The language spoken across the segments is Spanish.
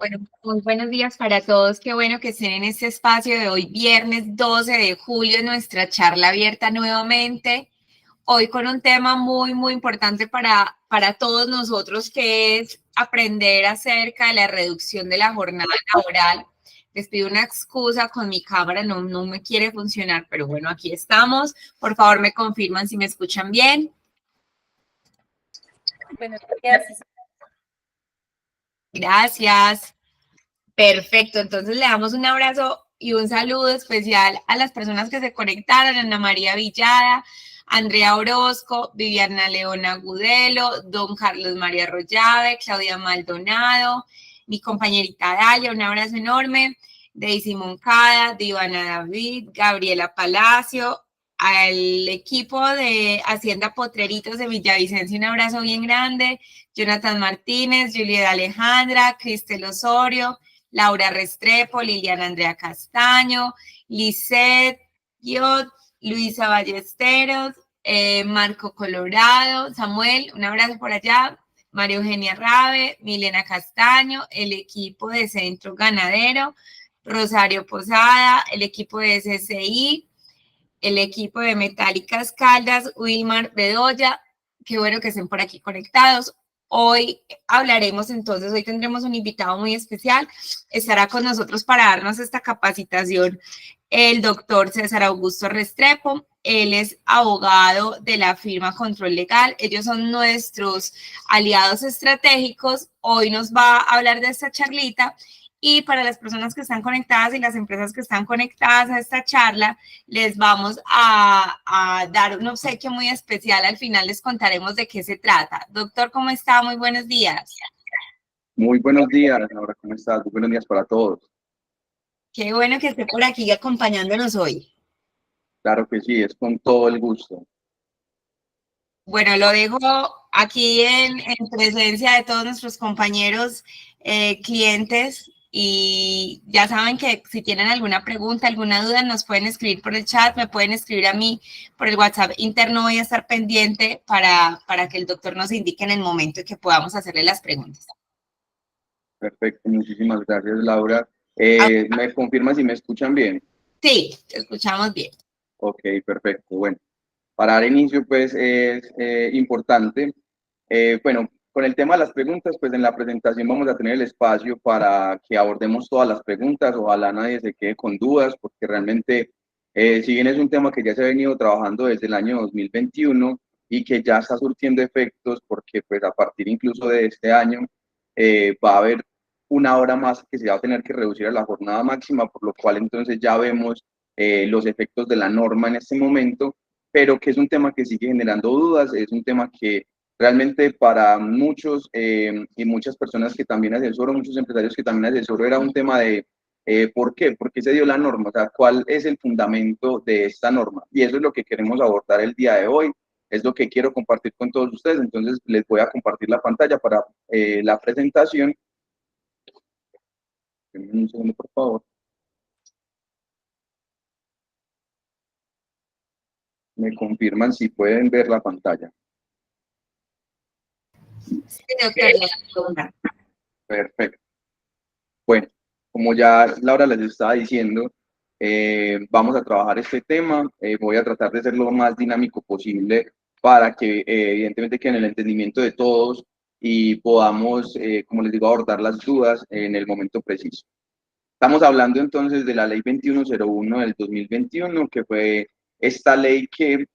Bueno, muy buenos días para todos. Qué bueno que estén en este espacio de hoy, viernes 12 de julio, en nuestra charla abierta nuevamente. Hoy con un tema muy importante para todos nosotros, que es aprender acerca de la reducción de la jornada laboral. Les pido una excusa con mi cámara, no me quiere funcionar, pero bueno, aquí estamos. Por favor, me confirman si me escuchan bien. Buenos días. Gracias. Perfecto, entonces le damos un abrazo y un saludo especial a las personas que se conectaron: Ana María Villada, Andrea Orozco, Viviana Leona Gudelo, don Carlos María Rollave, Claudia Maldonado, mi compañerita Dalia, un abrazo enorme, Daisy Moncada, Divana David, Gabriela Palacio, al equipo de Hacienda Potreritos de Villavicencio, un abrazo bien grande, Jonathan Martínez, Julieta Alejandra, Cristel Osorio, Laura Restrepo, Liliana Andrea Castaño, Lisette Guiot, Luisa Ballesteros, Marco Colorado, Samuel, un abrazo por allá, María Eugenia Rabe, Milena Castaño, el equipo de Centro Ganadero, Rosario Posada, el equipo de SCI, el equipo de Metálicas Caldas, Wilmar Bedoya. Qué bueno que estén por aquí conectados. Hoy hablaremos entonces, hoy tendremos un invitado muy especial. Estará con nosotros para darnos esta capacitación el doctor César Augusto Restrepo. Él es abogado de la firma Control Legal. Ellos son nuestros aliados estratégicos. Hoy nos va a hablar de esta charlita. Y para las personas que están conectadas y las empresas que están conectadas a esta charla, les vamos a dar un obsequio muy especial. Al final les contaremos de qué se trata. Doctor, ¿cómo está? Muy buenos días. Muy buenos días, Laura, ¿cómo estás? Muy buenos días para todos. Qué bueno que esté por aquí acompañándonos hoy. Claro que sí, es con todo el gusto. Bueno, lo dejo aquí en presencia de todos nuestros compañeros clientes, y ya saben que si tienen alguna pregunta, alguna duda, nos pueden escribir por el chat, me pueden escribir a mí por el WhatsApp interno. Voy a estar pendiente para que el doctor nos indique en el momento en que podamos hacerle las preguntas. Perfecto, muchísimas gracias, Laura. ¿Me confirman si me escuchan bien? Sí, te escuchamos bien. Ok, perfecto. Bueno, para dar inicio, pues es importante, bueno, con el tema de las preguntas, pues en la presentación vamos a tener el espacio para que abordemos todas las preguntas. Ojalá nadie se quede con dudas, porque realmente, si bien es un tema que ya se ha venido trabajando desde el año 2021 y que ya está surtiendo efectos, porque pues a partir incluso de este año va a haber una hora más que se va a tener que reducir a la jornada máxima, por lo cual entonces ya vemos los efectos de la norma en este momento, pero que es un tema que sigue generando dudas, es un tema que realmente para muchos y muchas personas que también asesoro, muchos empresarios que también asesoro, era un tema de ¿por qué? ¿Por qué se dio la norma? O sea, ¿cuál es el fundamento de esta norma? Y eso es lo que queremos abordar el día de hoy, es lo que quiero compartir con todos ustedes. Entonces les voy a compartir la pantalla para la presentación. Un segundo, por favor. Me confirman si pueden ver la pantalla. Sí, doctor. Perfecto. Bueno, como ya Laura les estaba diciendo, vamos a trabajar este tema. Voy a tratar de ser lo más dinámico posible para que evidentemente quede en el entendimiento de todos y podamos, como les digo, abordar las dudas en el momento preciso. Estamos hablando entonces de la ley 2101 del 2021, que fue esta ley que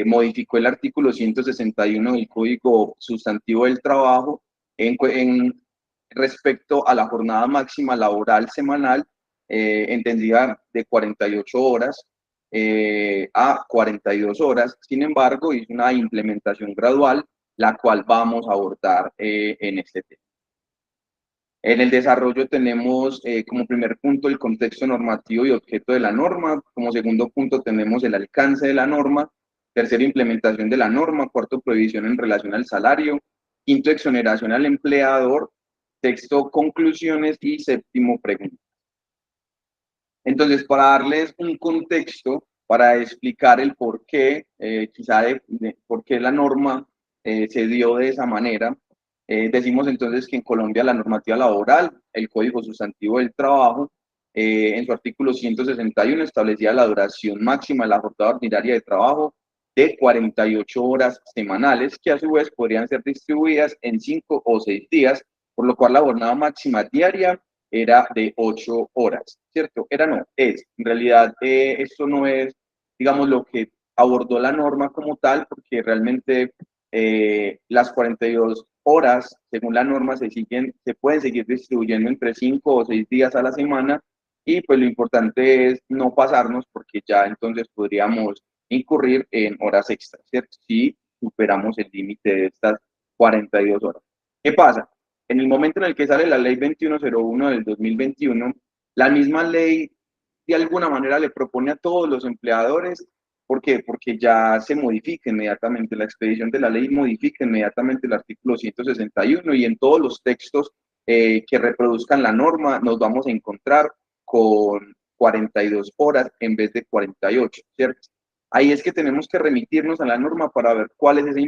modificó el artículo 161 del Código Sustantivo del Trabajo en respecto a la jornada máxima laboral semanal, entendida de 48 horas a 42 horas. Sin embargo, hizo una implementación gradual, la cual vamos a abordar en este tema. En el desarrollo tenemos como primer punto el contexto normativo y objeto de la norma. Como segundo punto tenemos el alcance de la norma. Tercero, implementación de la norma. Cuarto, prohibición en relación al salario. Quinto, exoneración al empleador. Sexto, conclusiones. Y séptimo, preguntas. Entonces, para darles un contexto, para explicar el por qué, quizá por qué la norma se dio de esa manera, Decimos entonces que en Colombia la normativa laboral, el Código Sustantivo del Trabajo, en su artículo 161 establecía la duración máxima de la jornada ordinaria de trabajo de 48 horas semanales, que a su vez podrían ser distribuidas en 5 o 6 días, por lo cual la jornada máxima diaria era de 8 horas, ¿cierto? Era no, es. En realidad, esto no es, digamos, lo que abordó la norma como tal, porque realmente las 42 horas, según la norma, se pueden seguir distribuyendo entre 5 o 6 días a la semana, y pues lo importante es no pasarnos, porque ya entonces podríamos incurrir en horas extras, ¿cierto? Si superamos el límite de estas 42 horas. ¿Qué pasa? En el momento en el que sale la ley 2101 del 2021, la misma ley de alguna manera le propone a todos los empleadores. ¿Por qué? Porque ya se modifica inmediatamente, la expedición de la ley modifica inmediatamente el artículo 161, y en todos los textos que reproduzcan la norma nos vamos a encontrar con 42 horas en vez de 48, ¿cierto? Ahí es que tenemos que remitirnos a la norma para ver cuál es esa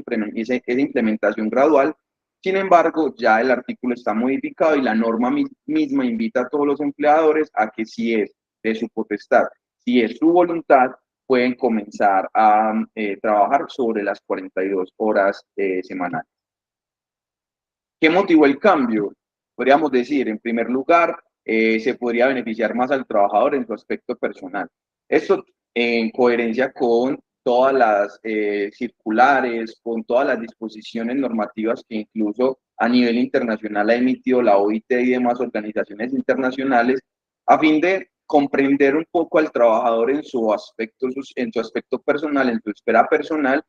implementación gradual. Sin embargo, ya el artículo está modificado y la norma misma invita a todos los empleadores a que, si es de su potestad, si es su voluntad, pueden comenzar a trabajar sobre las 42 horas semanales. ¿Qué motivó el cambio? Podríamos decir, en primer lugar, se podría beneficiar más al trabajador en su aspecto personal. Esto en coherencia con todas las circulares, con todas las disposiciones normativas que incluso a nivel internacional ha emitido la OIT y demás organizaciones internacionales, a fin de comprender un poco al trabajador en su aspecto personal, en su esfera personal,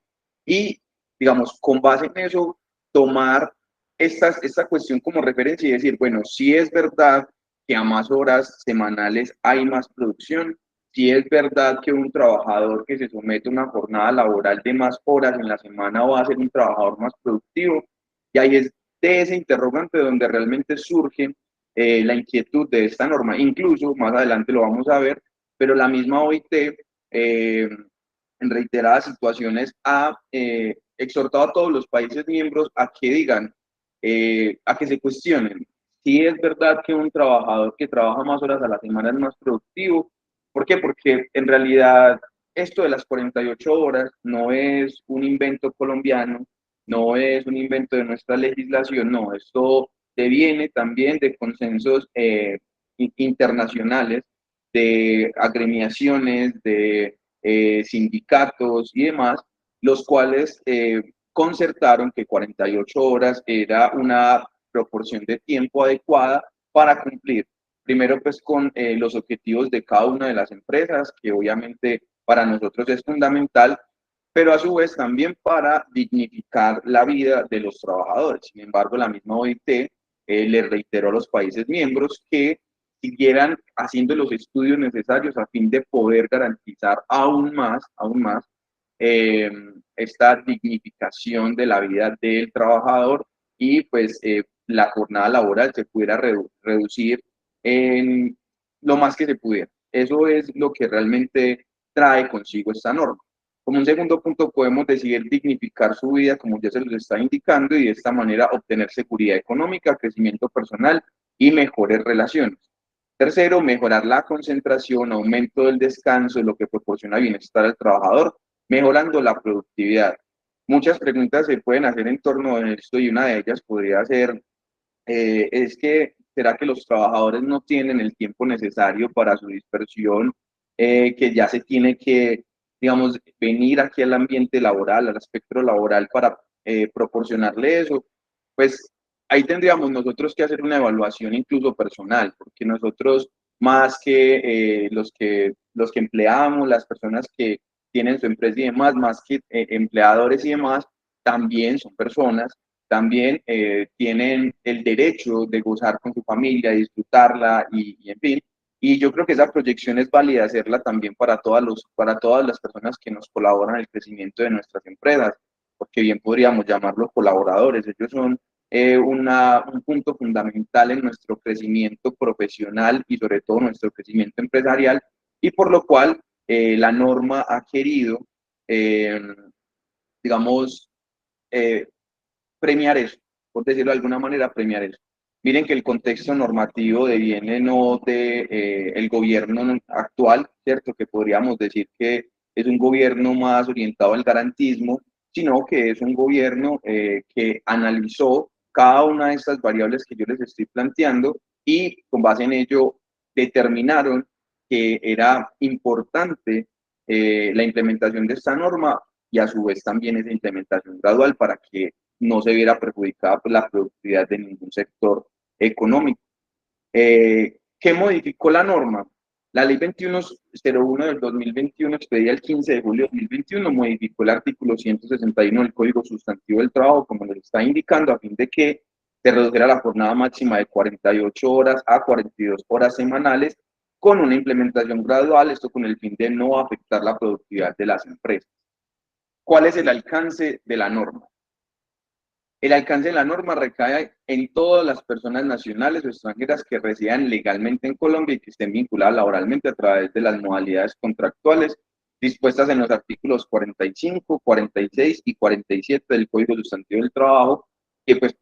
y, digamos, con base en eso, tomar esta cuestión como referencia y decir, bueno, si es verdad que a más horas semanales hay más producción, si es verdad que un trabajador que se somete a una jornada laboral de más horas en la semana va a ser un trabajador más productivo, y ahí es de ese interrogante donde realmente surge la inquietud de esta norma. Incluso más adelante lo vamos a ver, pero la misma OIT en reiteradas situaciones ha exhortado a todos los países miembros a que digan, a que se cuestionen si es verdad que un trabajador que trabaja más horas a la semana es más productivo. ¿Por qué? Porque en realidad esto de las 48 horas no es un invento colombiano, no es un invento de nuestra legislación, no, esto deviene también de consensos internacionales, de agremiaciones, de sindicatos y demás, los cuales concertaron que 48 horas era una proporción de tiempo adecuada para cumplir, primero pues con los objetivos de cada una de las empresas, que obviamente para nosotros es fundamental, pero a su vez también para dignificar la vida de los trabajadores. Sin embargo, la misma OIT le reiteró a los países miembros que siguieran haciendo los estudios necesarios a fin de poder garantizar aún más eh, esta dignificación de la vida del trabajador, y pues la jornada laboral se pudiera reducir en lo más que se pudiera. Eso es lo que realmente trae consigo esta norma. Como un segundo punto, podemos decidir dignificar su vida, como ya se los está indicando, y de esta manera obtener seguridad económica, crecimiento personal y mejores relaciones. Tercero, mejorar la concentración, aumento del descanso, lo que proporciona bienestar al trabajador, mejorando la productividad. Muchas preguntas se pueden hacer en torno a esto, y una de ellas podría ser, es que, ¿será que los trabajadores no tienen el tiempo necesario para su dispersión, que ya se tiene que, digamos, venir aquí al ambiente laboral, al espectro laboral, para proporcionarle eso? Pues ahí tendríamos nosotros que hacer una evaluación incluso personal, porque nosotros, más que los que empleamos, las personas que tienen su empresa y demás, más que empleadores y demás, también son personas, también tienen el derecho de gozar con su familia, disfrutarla, y en fin. Y yo creo que esa proyección es válida hacerla también para todas las personas que nos colaboran en el crecimiento de nuestras empresas, porque bien podríamos llamarlos colaboradores. Ellos son un punto fundamental en nuestro crecimiento profesional y sobre todo nuestro crecimiento empresarial, y por lo cual la norma ha querido, eh, digamos, eh, premiar eso, por decirlo de alguna manera, premiar eso. Miren que el contexto normativo deviene no de el gobierno actual, ¿cierto? Que podríamos decir que es un gobierno más orientado al garantismo, sino que es un gobierno que analizó cada una de estas variables que yo les estoy planteando y con base en ello determinaron que era importante la implementación de esta norma y a su vez también esa implementación gradual para que no se viera perjudicada por la productividad de ningún sector económico. ¿Qué modificó la norma? La ley 2101 del 2021, expedida el 15 de julio de 2021, modificó el artículo 161 del Código Sustantivo del Trabajo, como les está indicando, a fin de que se redujera la jornada máxima de 48 horas a 42 horas semanales, con una implementación gradual, esto con el fin de no afectar la productividad de las empresas. ¿Cuál es el alcance de la norma? El alcance de la norma recae en todas las personas nacionales o extranjeras que residan legalmente en Colombia y que estén vinculadas laboralmente a través de las modalidades contractuales dispuestas en los artículos 45, 46 y 47 del Código Sustantivo del Trabajo, que pues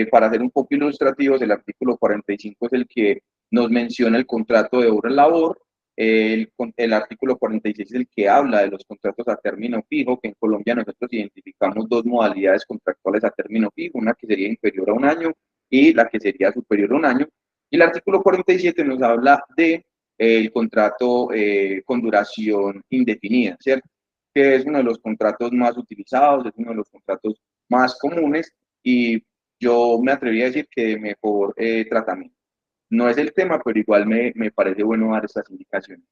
para ser un poco ilustrativos, el artículo 45 es el que nos menciona el contrato de obra-labor, el artículo 46 es el que habla de los contratos a término fijo, que en Colombia nosotros identificamos dos modalidades contractuales a término fijo, una que sería inferior a un año y la que sería superior a un año. Y el artículo 47 nos habla de el contrato con duración indefinida, ¿cierto? Que es uno de los contratos más utilizados, es uno de los contratos más comunes y yo me atrevería a decir que de mejor tratamiento. No es el tema, pero igual me parece bueno dar estas indicaciones.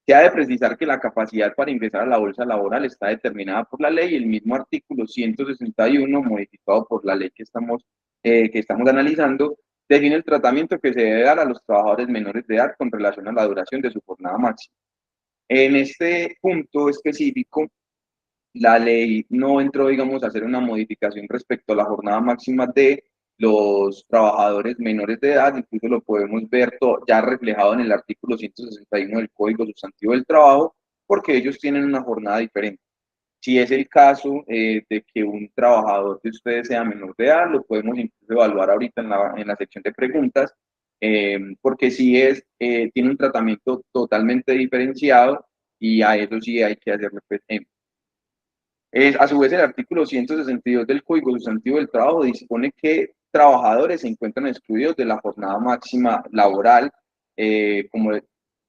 Se ha de precisar que la capacidad para ingresar a la bolsa laboral está determinada por la ley y el mismo artículo 161, modificado por la ley que estamos analizando, define el tratamiento que se debe dar a los trabajadores menores de edad con relación a la duración de su jornada máxima. En este punto específico, la ley no entró, digamos, a hacer una modificación respecto a la jornada máxima de los trabajadores menores de edad, incluso lo podemos ver ya reflejado en el artículo 161 del Código Sustantivo del Trabajo, porque ellos tienen una jornada diferente. Si es el caso de que un trabajador de ustedes sea menor de edad, lo podemos incluso evaluar ahorita en la sección de preguntas, porque si tiene un tratamiento totalmente diferenciado y a eso sí hay que hacerle pues, a su vez, el artículo 162 del Código Sustantivo del Trabajo dispone que trabajadores se encuentran excluidos de la jornada máxima laboral, como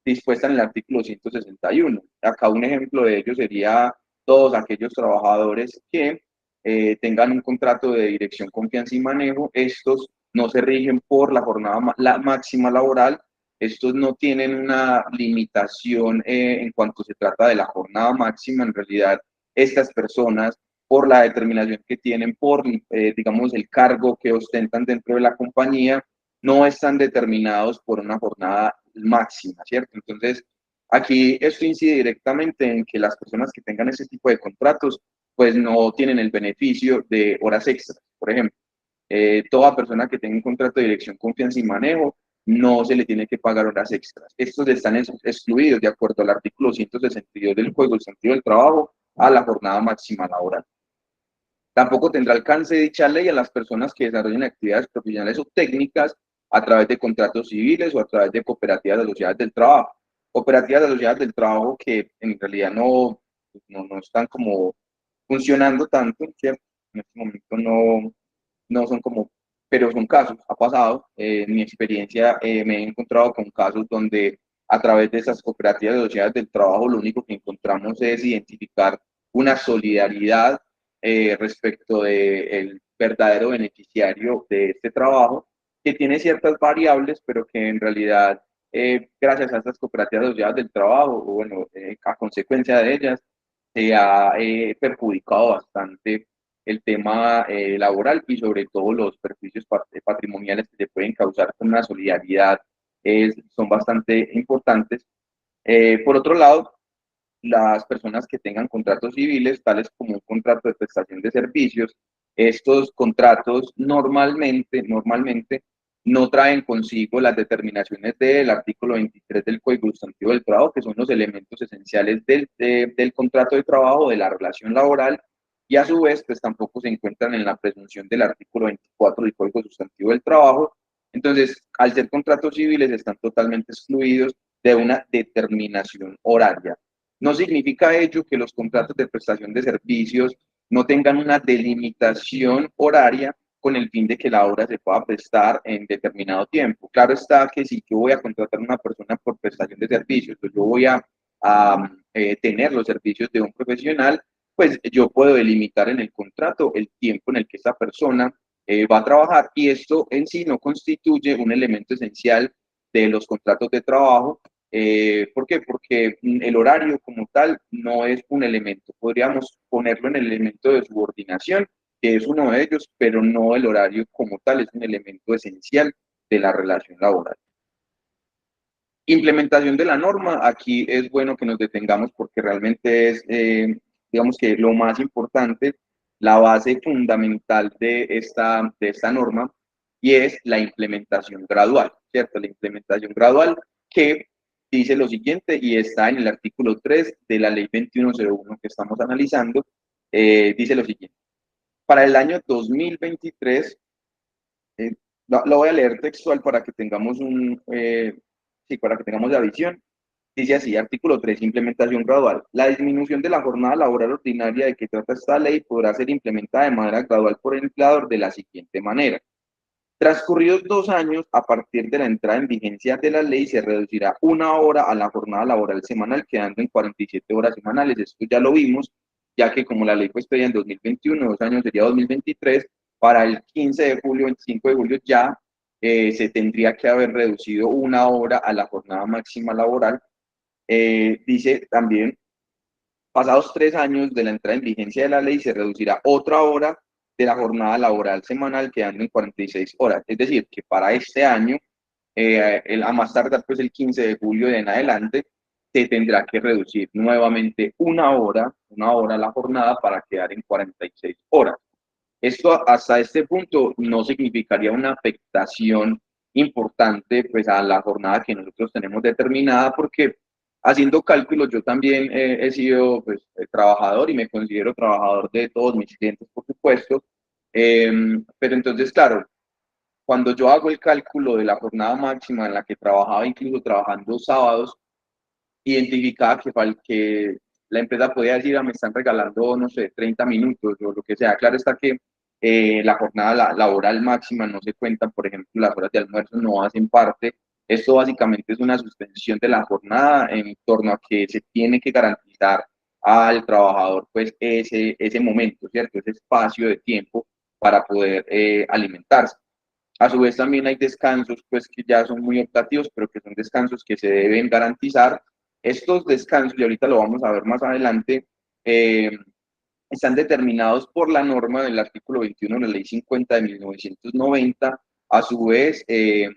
dispuesta en el artículo 161. Acá un ejemplo de ello sería todos aquellos trabajadores que tengan un contrato de dirección, confianza y manejo. Estos no se rigen por la jornada máxima laboral. Estos no tienen una limitación en cuanto se trata de la jornada máxima. En realidad, estas personas, por la determinación que tienen, por, digamos, el cargo que ostentan dentro de la compañía, no están determinados por una jornada máxima, ¿cierto? Entonces, aquí esto incide directamente en que las personas que tengan ese tipo de contratos, pues no tienen el beneficio de horas extras. Por ejemplo, toda persona que tenga un contrato de dirección, confianza y manejo, no se le tiene que pagar horas extras. Estos están excluidos de acuerdo al artículo 162 del Código Sustantivo del Trabajo a la jornada máxima laboral. Tampoco tendrá alcance dicha ley a las personas que desarrollen actividades profesionales o técnicas a través de contratos civiles o a través de cooperativas asociadas del trabajo. Cooperativas asociadas del trabajo que en realidad no están como funcionando tanto, ¿cierto? En este momento no son como, pero son casos, ha pasado. En mi experiencia me he encontrado con casos donde a través de esas cooperativas asociadas del trabajo lo único que encontramos es identificar una solidaridad respecto del verdadero beneficiario de este trabajo, que tiene ciertas variables, pero que en realidad, gracias a estas cooperativas asociadas del trabajo, o bueno, a consecuencia de ellas, se ha perjudicado bastante el tema laboral y sobre todo los perjuicios patrimoniales que se pueden causar con una solidaridad son bastante importantes. Por otro lado, las personas que tengan contratos civiles, tales como un contrato de prestación de servicios, estos contratos normalmente no traen consigo las determinaciones del artículo 23 del Código Sustantivo del Trabajo, que son los elementos esenciales del contrato de trabajo, de la relación laboral, y a su vez, pues tampoco se encuentran en la presunción del artículo 24 del Código Sustantivo del Trabajo. Entonces, al ser contratos civiles, están totalmente excluidos de una determinación horaria. No significa ello que los contratos de prestación de servicios no tengan una delimitación horaria con el fin de que la obra se pueda prestar en determinado tiempo. Claro está que si yo voy a contratar a una persona por prestación de servicios, pues yo voy a tener los servicios de un profesional, pues yo puedo delimitar en el contrato el tiempo en el que esa persona va a trabajar, y esto en sí no constituye un elemento esencial de los contratos de trabajo. ¿Por qué? Porque el horario como tal no es un elemento. Podríamos ponerlo en el elemento de subordinación, que es uno de ellos, pero no el horario como tal, es un elemento esencial de la relación laboral. Implementación de la norma, aquí es bueno que nos detengamos porque realmente es, digamos que lo más importante, la base fundamental de esta norma, y es la implementación gradual, ¿cierto? La implementación gradual que dice lo siguiente, y está en el artículo 3 de la ley 2101 que estamos analizando, dice lo siguiente: para el año 2023, lo voy a leer textual para que tengamos sí, para que tengamos la visión. Dice así, artículo 3, implementación gradual. La disminución de la jornada laboral ordinaria de que trata esta ley podrá ser implementada de manera gradual por el empleador de la siguiente manera. Transcurridos 2 años, a partir de la entrada en vigencia de la ley, se reducirá 1 hora a la jornada laboral semanal, quedando en 47 horas semanales. Esto ya lo vimos, ya que como la ley fue expedida en 2021, 2 años sería 2023, para el 15 de julio, 25 de julio ya se tendría que haber reducido 1 hora a la jornada máxima laboral. Dice también, pasados 3 años de la entrada en vigencia de la ley, se reducirá otra hora de la jornada laboral semanal, quedando en 46 horas. Es decir, que para este año, a más tardar pues el 15 de julio de en adelante, se tendrá que reducir nuevamente 1 hora la jornada para quedar en 46 horas. Esto hasta este punto no significaría una afectación importante pues a la jornada que nosotros tenemos determinada, porque haciendo cálculos yo también he sido pues trabajador y me considero trabajador de todos mis clientes, por supuesto. Pero entonces, claro, cuando yo hago el cálculo de la jornada máxima en la que trabajaba, incluso trabajando sábados, identificaba que la empresa podía decir, me están regalando, no sé, 30 minutos o lo que sea. Claro está que la jornada laboral máxima no se cuentan, por ejemplo, las horas de almuerzo no hacen parte. Esto básicamente es una suspensión de la jornada en torno a que se tiene que garantizar al trabajador pues ese momento, ¿cierto? Ese espacio de tiempo para poder alimentarse. A su vez también hay descansos pues que ya son muy optativos, pero que son descansos que se deben garantizar. Estos descansos, y ahorita lo vamos a ver más adelante, eh, están determinados por la norma del artículo 21 de la ley 50 de 1990. A su vez, en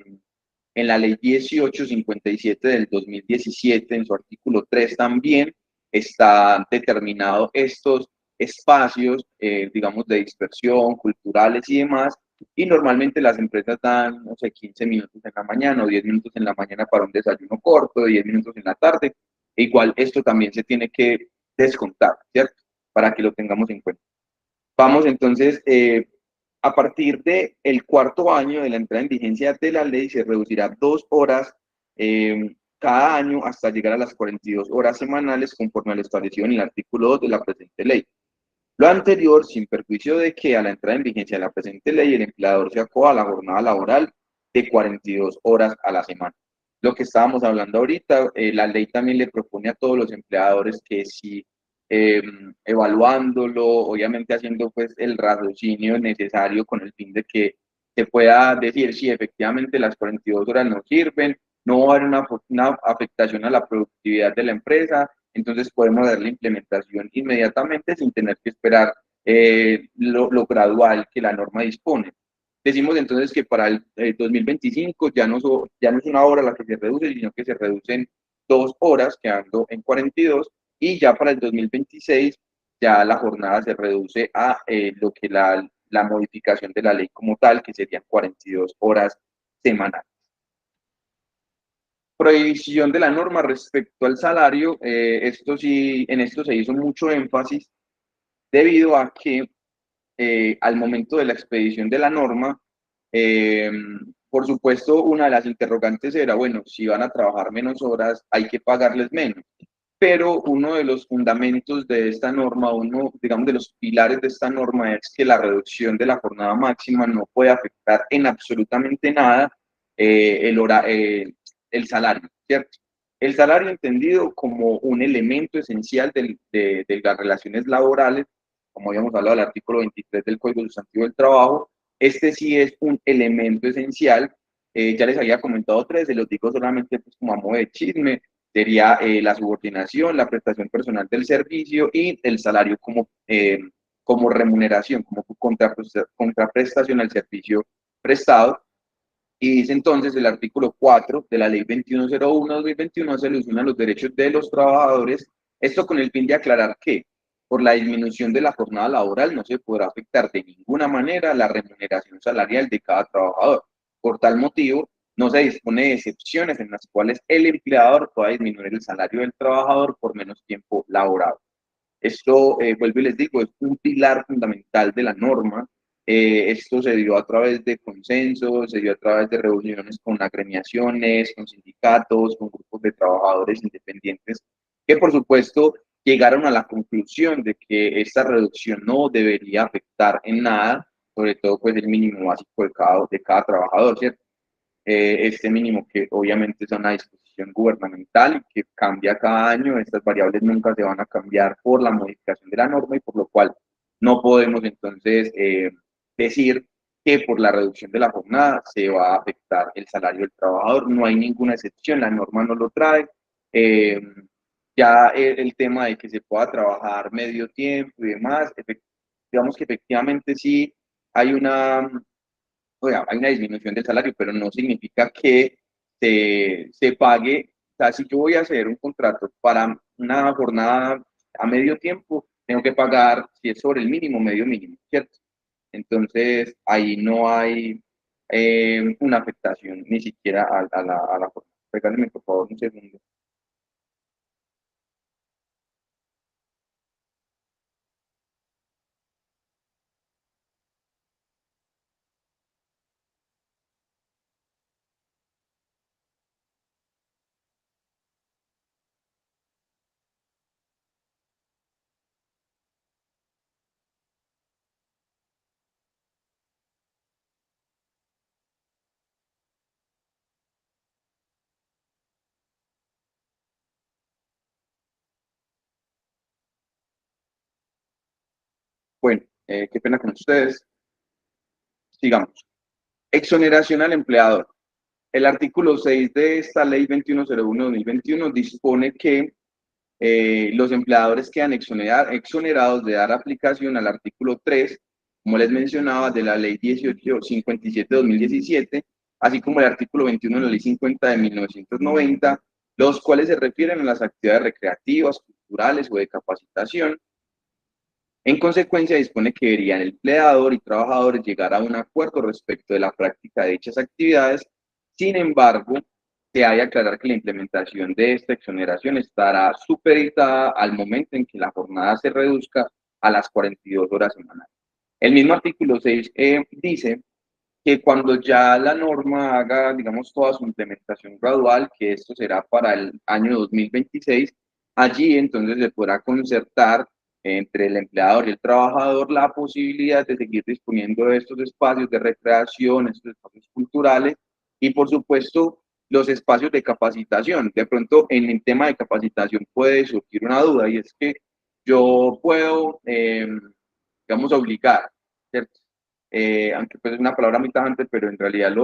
la ley 1857 del 2017, en su artículo 3 también, están determinados estos espacios, digamos, de dispersión, culturales y demás, y normalmente las empresas dan, no sé, 15 minutos en la mañana o 10 minutos en la mañana para un desayuno corto, 10 minutos en la tarde. E igual esto también se tiene que descontar, ¿cierto? Para que lo tengamos en cuenta. Vamos entonces, a partir del cuarto año de la entrada en vigencia de la ley, se reducirá 2 horas cada año hasta llegar a las 42 horas semanales, conforme a lo establecido en el artículo 2 de la presente ley. Lo anterior, sin perjuicio de que a la entrada en vigencia de la presente ley el empleador se acoja a la jornada laboral de 42 horas a la semana. Lo que estábamos hablando ahorita, la ley también le propone a todos los empleadores que si eh, evaluándolo, obviamente haciendo pues el raciocinio necesario con el fin de que se pueda decir si efectivamente las 42 horas no sirven, no va a haber una afectación a la productividad de la empresa, entonces podemos dar la implementación inmediatamente sin tener que esperar lo gradual que la norma dispone. Decimos entonces que para el 2025 ya no es 1 hora la que se reduce, sino que se reducen 2 horas, quedando en 42, y ya para el 2026 ya la jornada se reduce a lo que la modificación de la ley como tal, que serían 42 horas semanales. Prohibición de la norma respecto al salario, esto sí, en esto se hizo mucho énfasis debido a que al momento de la expedición de la norma, eh, por supuesto, una de las interrogantes era, bueno, si van a trabajar menos horas, hay que pagarles menos. Pero uno de los fundamentos de esta norma, uno, digamos, de los pilares de esta norma es que la reducción de la jornada máxima no puede afectar en absolutamente nada el salario, ¿cierto? El salario entendido como un elemento esencial de las relaciones laborales, como habíamos hablado del artículo 23 del Código Sustantivo del Trabajo, este sí es un elemento esencial. Ya les había comentado tres, se los digo solamente pues, como a modo de chisme, sería la subordinación, la prestación personal del servicio y el salario como remuneración, como contraprestación al servicio prestado. Y dice entonces el artículo 4 de la ley 2101-2021 se ilusionan los derechos de los trabajadores, esto con el fin de aclarar que por la disminución de la jornada laboral no se podrá afectar de ninguna manera la remuneración salarial de cada trabajador. Por tal motivo, no se dispone de excepciones en las cuales el empleador pueda disminuir el salario del trabajador por menos tiempo laborado. Esto, vuelvo y les digo, es un pilar fundamental de la norma. Esto se dio a través de consensos, se dio a través de reuniones con agremiaciones, con sindicatos, con grupos de trabajadores independientes, que por supuesto llegaron a la conclusión de que esta reducción no debería afectar en nada, sobre todo pues el mínimo básico de cada trabajador, ¿cierto? Este mínimo que obviamente es una disposición gubernamental y que cambia cada año. Estas variables nunca se van a cambiar por la modificación de la norma y por lo cual no podemos entonces decir que por la reducción de la jornada se va a afectar el salario del trabajador. No hay ninguna excepción, la norma no lo trae. Eh, ya el tema de que se pueda trabajar medio tiempo y demás, digamos que efectivamente sí hay hay una disminución del salario, pero no significa que se pague. O sea, si yo voy a hacer un contrato para una jornada a medio tiempo, tengo que pagar, si es sobre el mínimo, medio mínimo, ¿cierto? Entonces, ahí no hay una afectación ni siquiera a la jornada. Regálenme, por favor, un segundo. Bueno, qué pena con ustedes. Sigamos. Exoneración al empleador. El artículo 6 de esta ley 2101-2021 dispone que los empleadores quedan exonerados de dar aplicación al artículo 3, como les mencionaba, de la ley 1857-2017, así como el artículo 21 de la ley 50 de 1990, los cuales se refieren a las actividades recreativas, culturales o de capacitación. En consecuencia, dispone que deberían el empleador y trabajadores llegar a un acuerdo respecto de la práctica de dichas actividades. Sin embargo, se ha de aclarar que la implementación de esta exoneración estará supeditada al momento en que la jornada se reduzca a las 42 horas semanales. El mismo artículo 6 dice que cuando ya la norma haga, digamos, toda su implementación gradual, que esto será para el año 2026, allí entonces se podrá concertar entre el empleador y el trabajador la posibilidad de seguir disponiendo de estos espacios de recreación, estos espacios culturales y por supuesto los espacios de capacitación. De pronto en el tema de capacitación puede surgir una duda y es que yo puedo, digamos, obligar, ¿cierto? Aunque pues es una palabra muy tajante, pero en realidad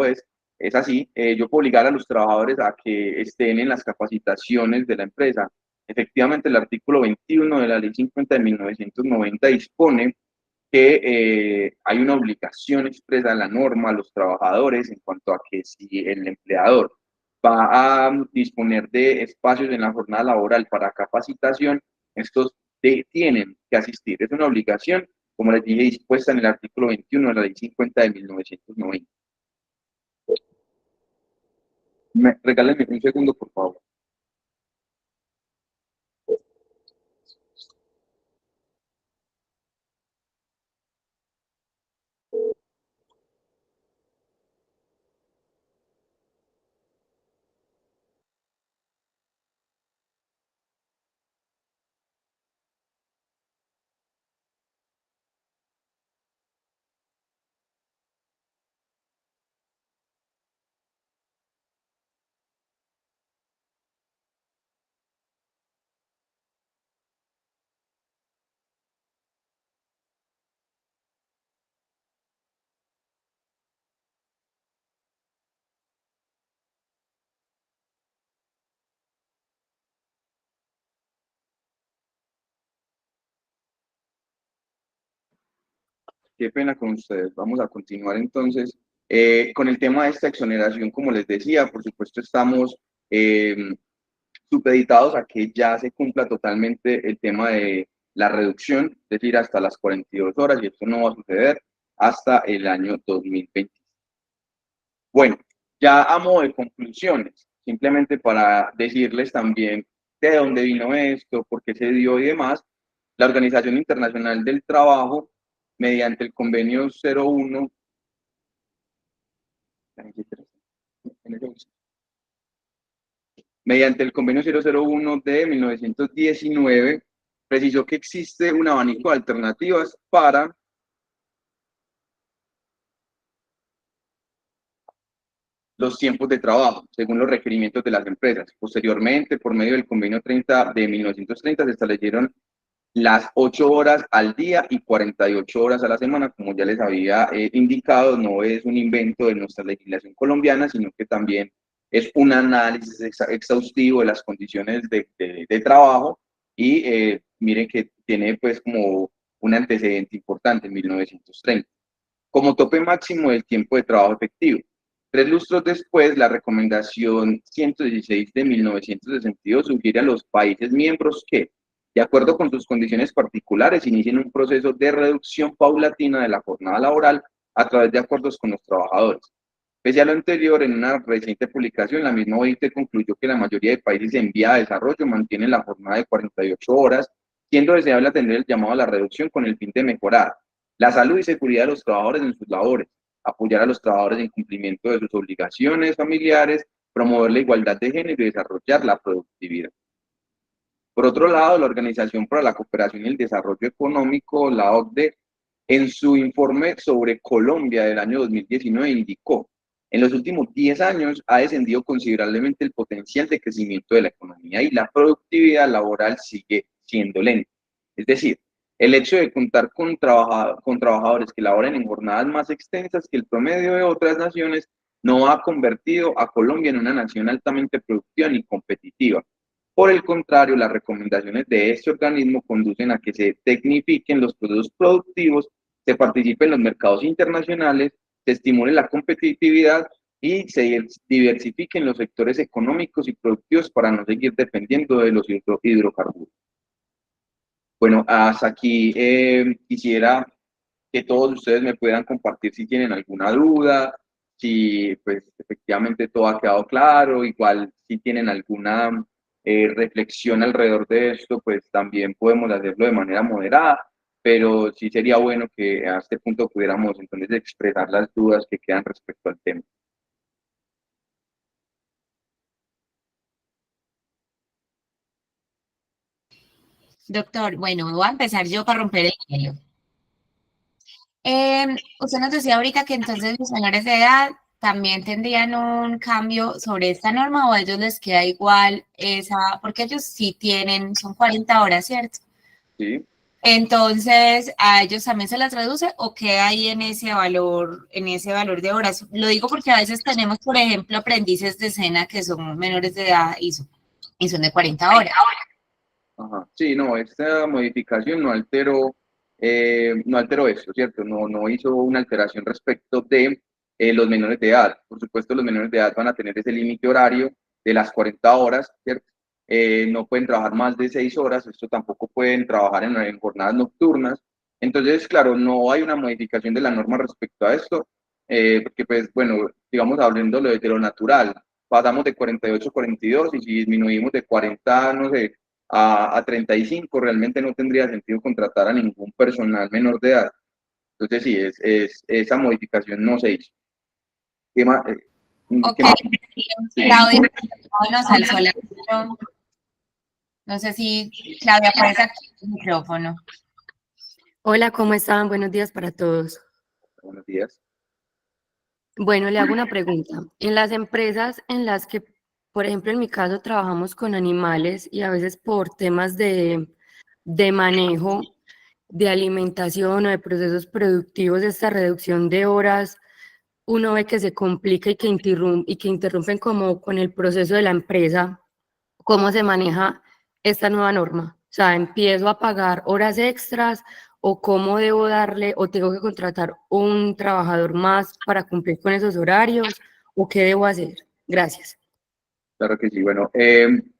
es así. Yo puedo obligar a los trabajadores a que estén en las capacitaciones de la empresa. Efectivamente, el artículo 21 de la Ley 50 de 1990 dispone que hay una obligación expresa en la norma a los trabajadores en cuanto a que si el empleador va a disponer de espacios en la jornada laboral para capacitación, estos tienen que asistir. Es una obligación, como les dije, dispuesta en el artículo 21 de la Ley 50 de 1990. Regálenme un segundo, por favor. Qué pena con ustedes. Vamos a continuar entonces con el tema de esta exoneración. Como les decía, por supuesto estamos eh, supeditados a que ya se cumpla totalmente el tema de la reducción, es decir, hasta las 42 horas, y esto no va a suceder hasta el año 2020. Bueno, ya a modo de conclusiones, simplemente para decirles también de dónde vino esto, por qué se dio y demás, la Organización Internacional del Trabajo, mediante el convenio 01, mediante el convenio 001 de 1919, precisó que existe un abanico de alternativas para los tiempos de trabajo, según los requerimientos de las empresas. Posteriormente, por medio del convenio 30 de 1930, se establecieron las 8 horas al día y 48 horas a la semana, como ya les había indicado. No es un invento de nuestra legislación colombiana, sino que también es un análisis exhaustivo de las condiciones de trabajo, y miren que tiene pues como un antecedente importante en 1930. Como tope máximo del tiempo de trabajo efectivo. 3 lustros después, la recomendación 116 de 1962 sugiere a los países miembros que, de acuerdo con sus condiciones particulares, inicien un proceso de reducción paulatina de la jornada laboral a través de acuerdos con los trabajadores. Pese a lo anterior, en una reciente publicación, la misma OIT concluyó que la mayoría de países en vía de desarrollo mantienen la jornada de 48 horas, siendo deseable atender el llamado a la reducción con el fin de mejorar la salud y seguridad de los trabajadores en sus labores, apoyar a los trabajadores en cumplimiento de sus obligaciones familiares, promover la igualdad de género y desarrollar la productividad. Por otro lado, la Organización para la Cooperación y el Desarrollo Económico, la OCDE, en su informe sobre Colombia del año 2019 indicó: en los últimos 10 años ha descendido considerablemente el potencial de crecimiento de la economía y la productividad laboral sigue siendo lenta. Es decir, el hecho de contar con trabajadores que laboren en jornadas más extensas que el promedio de otras naciones no ha convertido a Colombia en una nación altamente productiva ni competitiva. Por el contrario, las recomendaciones de este organismo conducen a que se tecnifiquen los procesos productivos, se participe en los mercados internacionales, se estimule la competitividad y se diversifiquen los sectores económicos y productivos para no seguir dependiendo de los hidrocarburos. Bueno, hasta aquí quisiera que todos ustedes me puedan compartir si tienen alguna duda, si pues efectivamente todo ha quedado claro. Igual si tienen alguna reflexión alrededor de esto, pues también podemos hacerlo de manera moderada, pero sí sería bueno que a este punto pudiéramos entonces expresar las dudas que quedan respecto al tema. Doctor, bueno, voy a empezar yo para romper el hielo. Usted nos decía ahorita que entonces los menores de edad también tendrían un cambio sobre esta norma, o a ellos les queda igual esa, porque ellos sí tienen, son 40 horas, ¿cierto? ¿Sí? Entonces, ¿a ellos también se les reduce o queda ahí en ese valor de horas? Lo digo porque a veces tenemos, por ejemplo, aprendices de escena que son menores de edad y son de 40 horas. Ajá. Sí, no, esta modificación no alteró esto, ¿cierto? No hizo una alteración respecto de los menores de edad. Por supuesto, los menores de edad van a tener ese límite horario de las 40 horas, ¿cierto? No pueden trabajar más de 6 horas, esto tampoco pueden trabajar en jornadas nocturnas. Entonces, claro, no hay una modificación de la norma respecto a esto, porque pues, bueno, digamos, hablando de lo natural, pasamos de 48 a 42, y si disminuimos de 40, no sé, a 35, realmente no tendría sentido contratar a ningún personal menor de edad. Entonces, sí, esa modificación no se hizo. ¿Qué más? Ok, ¿Qué más? Sí. Claudia, nos alzó la mano. No sé si Claudia puedes activar el micrófono. Hola, ¿cómo están? Buenos días para todos. Buenos días. Bueno, le hago una pregunta. En las empresas en las que, por ejemplo, en mi caso, trabajamos con animales y a veces por temas de manejo, de alimentación o de procesos productivos, esta reducción de horas, uno ve que se complica y que interrumpen como con el proceso de la empresa. ¿Cómo se maneja esta nueva norma? O sea, ¿empiezo a pagar horas extras o cómo debo darle, o tengo que contratar un trabajador más para cumplir con esos horarios, o qué debo hacer? Gracias. Claro que sí. Bueno,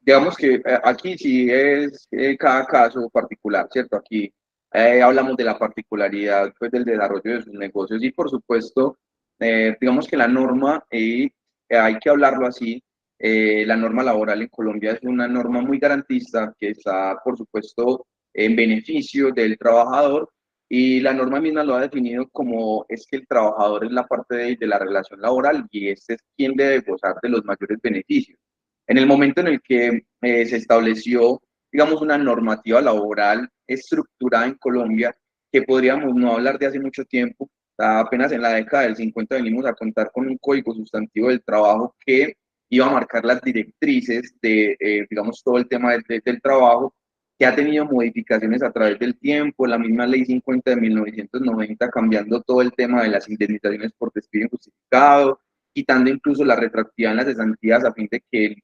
digamos que aquí sí es cada caso particular, ¿cierto? Aquí hablamos de la particularidad pues, del desarrollo de sus negocios y por supuesto, digamos que la norma, y hay que hablarlo así, la norma laboral en Colombia es una norma muy garantista que está, por supuesto, en beneficio del trabajador y la norma misma lo ha definido como es que el trabajador es la parte de la relación laboral y este es quien debe gozar de los mayores beneficios. En el momento en el que se estableció, digamos, una normativa laboral estructurada en Colombia, que podríamos no hablar de hace mucho tiempo, apenas en la década del 50 venimos a contar con un código sustantivo del trabajo que iba a marcar las directrices de, digamos, todo el tema del trabajo, que ha tenido modificaciones a través del tiempo, la misma ley 50 de 1990 cambiando todo el tema de las indemnizaciones por despido injustificado, quitando incluso la retroactividad en las cesantías a fin de que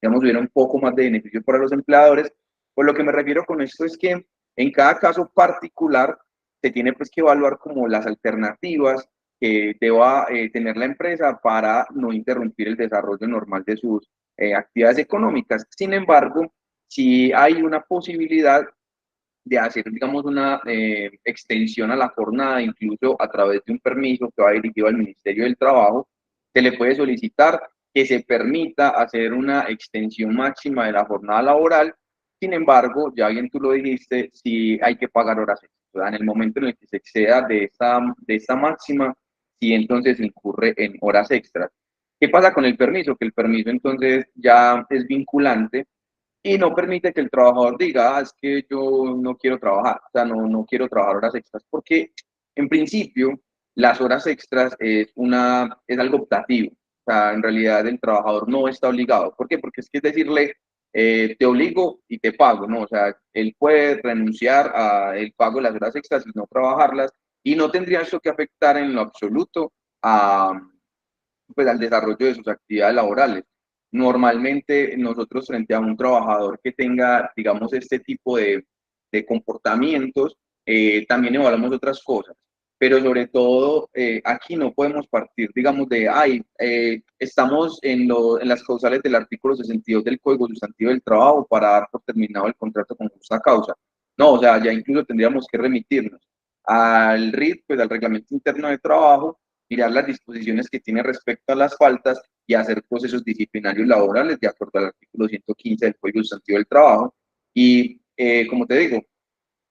digamos, hubiera un poco más de beneficio para los empleadores. Por lo que me refiero con esto es que en cada caso particular se tiene pues que evaluar como las alternativas que deba tener la empresa para no interrumpir el desarrollo normal de sus actividades económicas. Sin embargo, si hay una posibilidad de hacer, digamos, una extensión a la jornada, incluso a través de un permiso que va dirigido al Ministerio del Trabajo, se le puede solicitar que se permita hacer una extensión máxima de la jornada laboral. Sin embargo, ya bien tú lo dijiste, si hay que pagar horas extras. En el momento en el que se exceda de esta máxima, sí entonces incurre en horas extras. ¿Qué pasa con el permiso? Que el permiso entonces ya es vinculante y no permite que el trabajador diga, es que yo no quiero trabajar, o sea, no quiero trabajar horas extras, porque en principio las horas extras es algo optativo, o sea, en realidad el trabajador no está obligado. ¿Por qué? Porque es que es decirle, te obligo y te pago, ¿no? O sea, él puede renunciar al pago de las horas extras y no trabajarlas, y no tendría eso que afectar en lo absoluto a, pues, al desarrollo de sus actividades laborales. Normalmente nosotros frente a un trabajador que tenga, digamos, este tipo de comportamientos, también evaluamos otras cosas, pero sobre todo aquí no podemos partir, digamos, de, ay, estamos en las causales del artículo 62 del Código Sustantivo del Trabajo para dar por terminado el contrato con justa causa. No, o sea, ya incluso tendríamos que remitirnos al RIT, pues al Reglamento Interno de Trabajo, mirar las disposiciones que tiene respecto a las faltas y hacer procesos disciplinarios laborales de acuerdo al artículo 115 del Código Sustantivo del Trabajo. Y como te digo,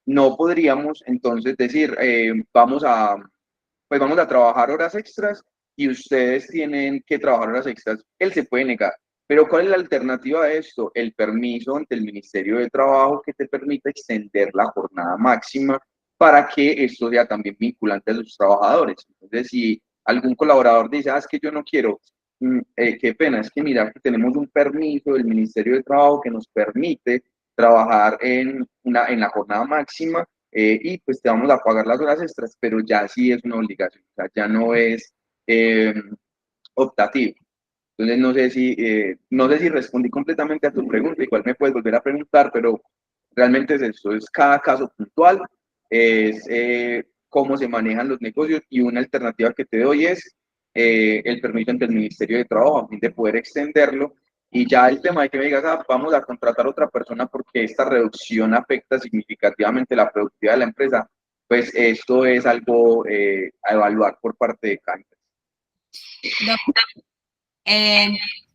no podríamos entonces decir, pues vamos a trabajar horas extras y ustedes tienen que trabajar horas extras. Él se puede negar. Pero ¿cuál es la alternativa a esto? El permiso ante el Ministerio de Trabajo que te permite extender la jornada máxima para que esto sea también vinculante a los trabajadores. Entonces, si algún colaborador dice, es que yo no quiero, qué pena, es que mira, que tenemos un permiso del Ministerio de Trabajo que nos permite trabajar en la jornada máxima y pues te vamos a pagar las horas extras, pero ya sí es una obligación, o sea, ya no es eh, optativo. Entonces no sé si respondí completamente a tu pregunta, igual me puedes volver a preguntar, pero realmente es eso, es cada caso puntual, es cómo se manejan los negocios y una alternativa que te doy es el permiso ante el Ministerio de Trabajo a fin de poder extenderlo y ya el tema de que me digas, vamos a contratar a otra persona porque esta reducción afecta significativamente la productividad de la empresa, pues esto es algo a evaluar por parte de cada empresa.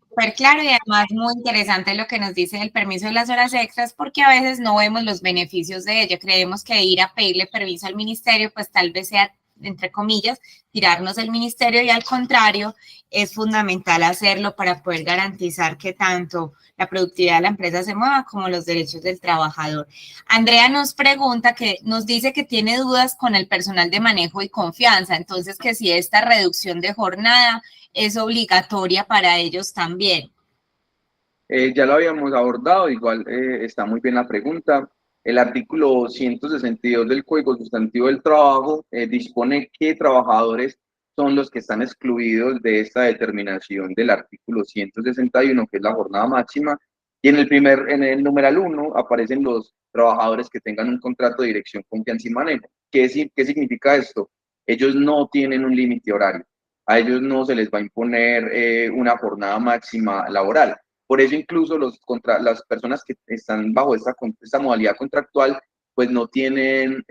Súper claro y además muy interesante lo que nos dice del permiso de las horas extras porque a veces no vemos los beneficios de ello. Creemos que ir a pedirle permiso al ministerio pues tal vez sea, entre comillas, tirarnos el ministerio y al contrario, es fundamental hacerlo para poder garantizar que tanto la productividad de la empresa se mueva como los derechos del trabajador. Andrea nos pregunta que nos dice que tiene dudas con el personal de manejo y confianza, entonces que si esta reducción de jornada es obligatoria para ellos también. Ya lo habíamos abordado, igual está muy bien la pregunta. El artículo 162 del Código Sustantivo del Trabajo dispone que trabajadores son los que están excluidos de esta determinación del artículo 161, que es la jornada máxima, y en el numeral 1 aparecen los trabajadores que tengan un contrato de dirección, confianza y manejo. ¿Qué significa esto? Ellos no tienen un límite horario. A ellos no se les va a imponer una jornada máxima laboral. Por eso incluso las personas que están bajo esta modalidad contractual, pues no tienen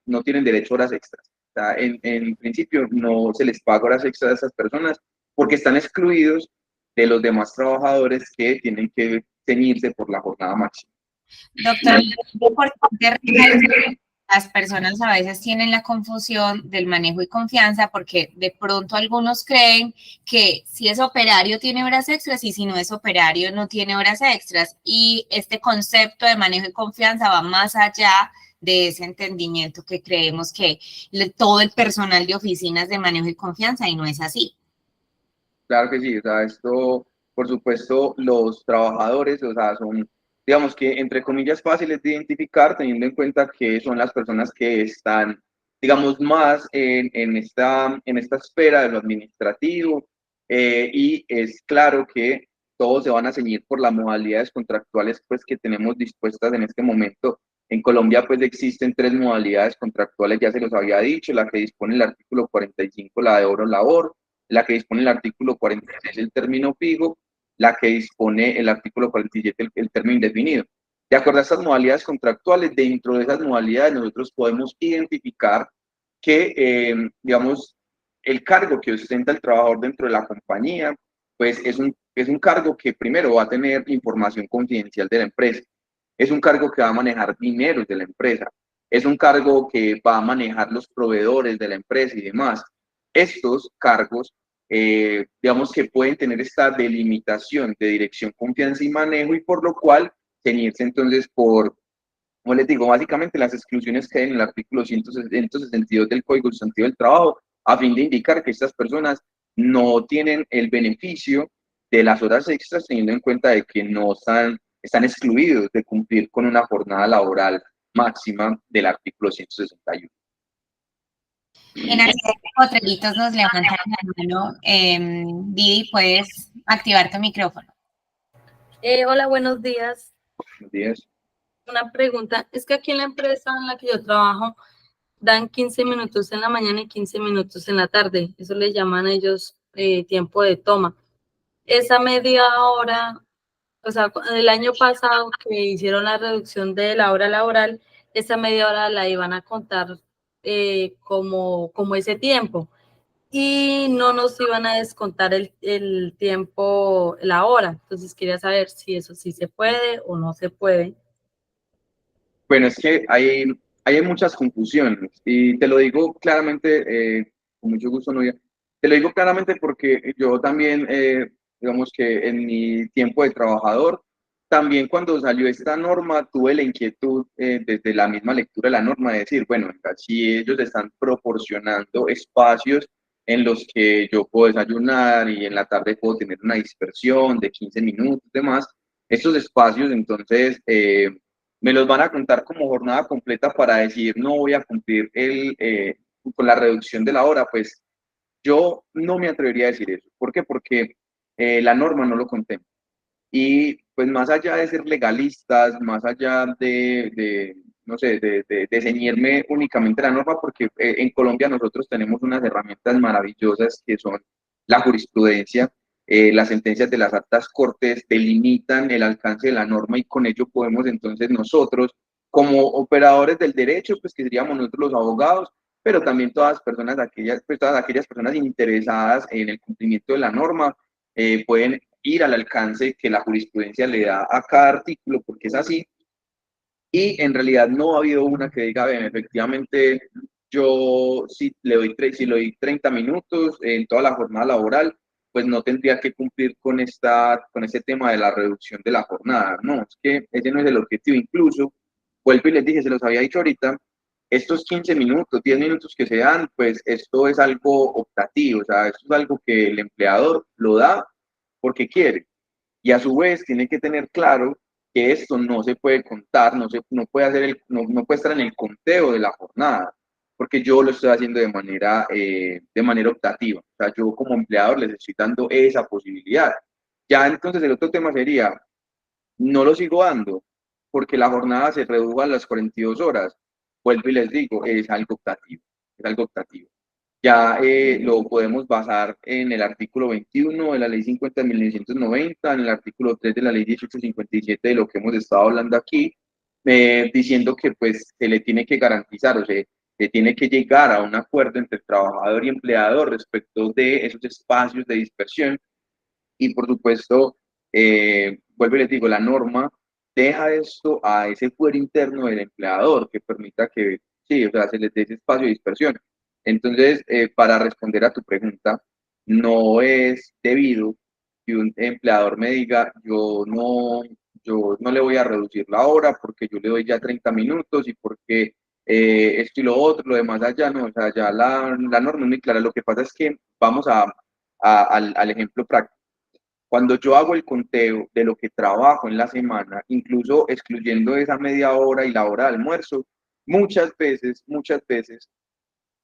derecho a horas extras. O sea, en principio no se les paga horas extras a esas personas porque están excluidos de los demás trabajadores que tienen que ceñirse por la jornada máxima. Doctor, es importante recalcar, las personas a veces tienen la confusión del manejo y confianza porque de pronto algunos creen que si es operario tiene horas extras y si no es operario no tiene horas extras. Y este concepto de manejo y confianza va más allá de ese entendimiento que creemos que todo el personal de oficinas de manejo y confianza, y no es así. Claro que sí, o sea, esto, por supuesto, los trabajadores, o sea, son, digamos que, entre comillas, fáciles de identificar, teniendo en cuenta que son las personas que están, digamos, más en esta esfera de lo administrativo, y es claro que todos se van a ceñir por las modalidades contractuales, pues, que tenemos dispuestas en este momento. En Colombia, pues, existen 3 modalidades contractuales, ya se los había dicho: la que dispone el artículo 45, la de hora labor; la que dispone el artículo 46, el término fijo; la que dispone el artículo 47, el término indefinido. De acuerdo a estas modalidades contractuales, dentro de esas modalidades nosotros podemos identificar que, digamos, el cargo que ostenta el trabajador dentro de la compañía, pues es un cargo que primero va a tener información confidencial de la empresa, es un cargo que va a manejar dineros de la empresa, es un cargo que va a manejar los proveedores de la empresa y demás. Estos cargos, digamos que pueden tener esta delimitación de dirección, confianza y manejo, y por lo cual ceñirse entonces por, como les digo, básicamente las exclusiones que hay en el artículo 162 del Código Sustantivo del Trabajo, a fin de indicar que estas personas no tienen el beneficio de las horas extras, teniendo en cuenta de que no están excluidos de cumplir con una jornada laboral máxima del artículo 161. En aquí Potreritos nos levantan la mano. Didi, puedes activar tu micrófono. Hola, buenos días. Buenos días. Una pregunta, es que aquí en la empresa en la que yo trabajo dan 15 minutos en la mañana y 15 minutos en la tarde. Eso le llaman a ellos tiempo de toma. Esa media hora, o sea, el año pasado que hicieron la reducción de la hora laboral, esa media hora la iban a contar como ese tiempo. Y no nos iban a descontar el tiempo, la hora. Entonces quería saber si eso sí se puede o no se puede. Bueno, es que hay muchas confusiones, y te lo digo claramente, con mucho gusto, Nuria. Te lo digo claramente porque yo también, digamos que en mi tiempo de trabajador, también cuando salió esta norma, tuve la inquietud, desde la misma lectura de la norma, de decir, bueno, si ellos están proporcionando espacios en los que yo puedo desayunar y en la tarde puedo tener una dispersión de 15 minutos, demás, estos espacios, entonces, me los van a contar como jornada completa para decir no voy a cumplir con la reducción de la hora. Pues yo no me atrevería a decir eso. ¿Por qué? Porque la norma no lo contempla. Y pues más allá de ser legalistas, más allá no sé, de ceñirme únicamente a la norma, porque en Colombia nosotros tenemos unas herramientas maravillosas que son la jurisprudencia. Las sentencias de las altas cortes delimitan el alcance de la norma, y con ello podemos entonces nosotros, como operadores del derecho, pues que seríamos nosotros los abogados, pero también todas aquellas personas interesadas en el cumplimiento de la norma, pueden ir al alcance que la jurisprudencia le da a cada artículo, porque es así. Y en realidad no ha habido una que diga, bien, efectivamente, yo si le doy 30 minutos en toda la jornada laboral, pues no tendría que cumplir con ese tema de la reducción de la jornada. No, es que ese no es el objetivo. Incluso, vuelvo y les dije, se los había dicho ahorita, estos 15 minutos, 10 minutos que se dan, pues esto es algo optativo, o sea, esto es algo que el empleador lo da porque quiere. Y a su vez tiene que tener claro que esto no se puede contar, no puede no puede estar en el conteo de la jornada, porque yo lo estoy haciendo de manera optativa. O sea, yo como empleador les estoy dando esa posibilidad. Ya entonces el otro tema sería, no lo sigo dando, porque la jornada se redujo a las 42 horas. Vuelvo y les digo, es algo optativo, es algo optativo. Ya lo podemos basar en el artículo 21 de la ley 50 de 1990, en el artículo 3 de la ley 1857 de lo que hemos estado hablando aquí, diciendo que pues se le tiene que garantizar, o sea, se tiene que llegar a un acuerdo entre trabajador y empleador respecto de esos espacios de dispersión y por supuesto, vuelvo y les digo, la norma deja esto a ese fuero interno del empleador que permita que, sí, o sea, se les dé ese espacio de dispersión. Entonces, para responder a tu pregunta, no es debido que un empleador me diga, yo no le voy a reducir la hora porque yo le doy ya 30 minutos y porque esto y lo otro, lo demás allá, no, o sea, ya la norma es muy clara. Lo que pasa es que vamos al ejemplo práctico. Cuando yo hago el conteo de lo que trabajo en la semana, incluso excluyendo esa media hora y la hora de almuerzo, muchas veces,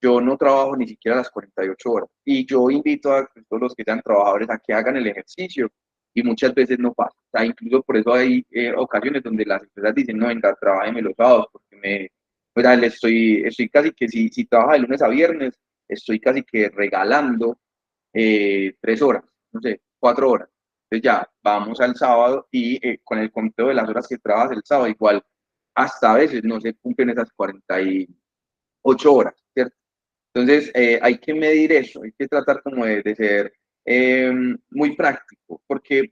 yo no trabajo ni siquiera las 48 horas. Y yo invito a todos los que sean trabajadores a que hagan el ejercicio y muchas veces no pasa. O sea, incluso por eso hay ocasiones donde las empresas dicen, no, venga, trabájeme los sábados porque o sea, estoy casi que si trabaja de lunes a viernes, estoy casi que regalando 3 horas, no sé, 4 horas. Entonces ya vamos al sábado y con el conteo de las horas que trabajas el sábado, igual hasta a veces no se cumplen esas 48 horas, ¿cierto? Entonces hay que medir eso, hay que tratar como de ser muy práctico, porque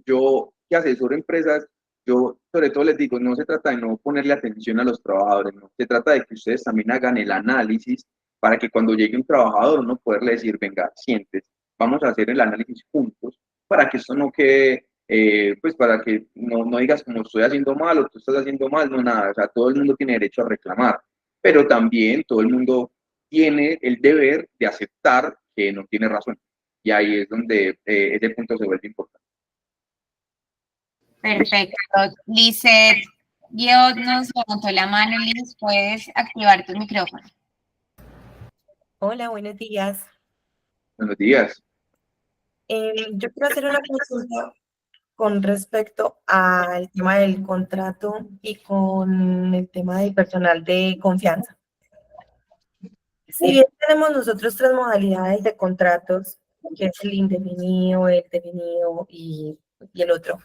yo que asesoro empresas, yo sobre todo les digo, no se trata de no ponerle atención a los trabajadores, no, se trata de que ustedes también hagan el análisis para que cuando llegue un trabajador uno poderle decir, venga, siéntese, vamos a hacer el análisis juntos para que esto no quede, pues para que no digas como estoy haciendo mal o tú estás haciendo mal, no nada, o sea, todo el mundo tiene derecho a reclamar, pero también todo el mundo tiene el deber de aceptar que no tiene razón. Y ahí es donde ese punto se vuelve importante. Perfecto. Lizeth, yo nos levantó la mano, Liz, puedes activar tu micrófono. Hola, buenos días. Buenos días. Yo quiero hacer una consulta con respecto al tema del contrato y con el tema del personal de confianza. Si bien tenemos nosotros tres modalidades de contratos, que es el indefinido, el definido y el otro,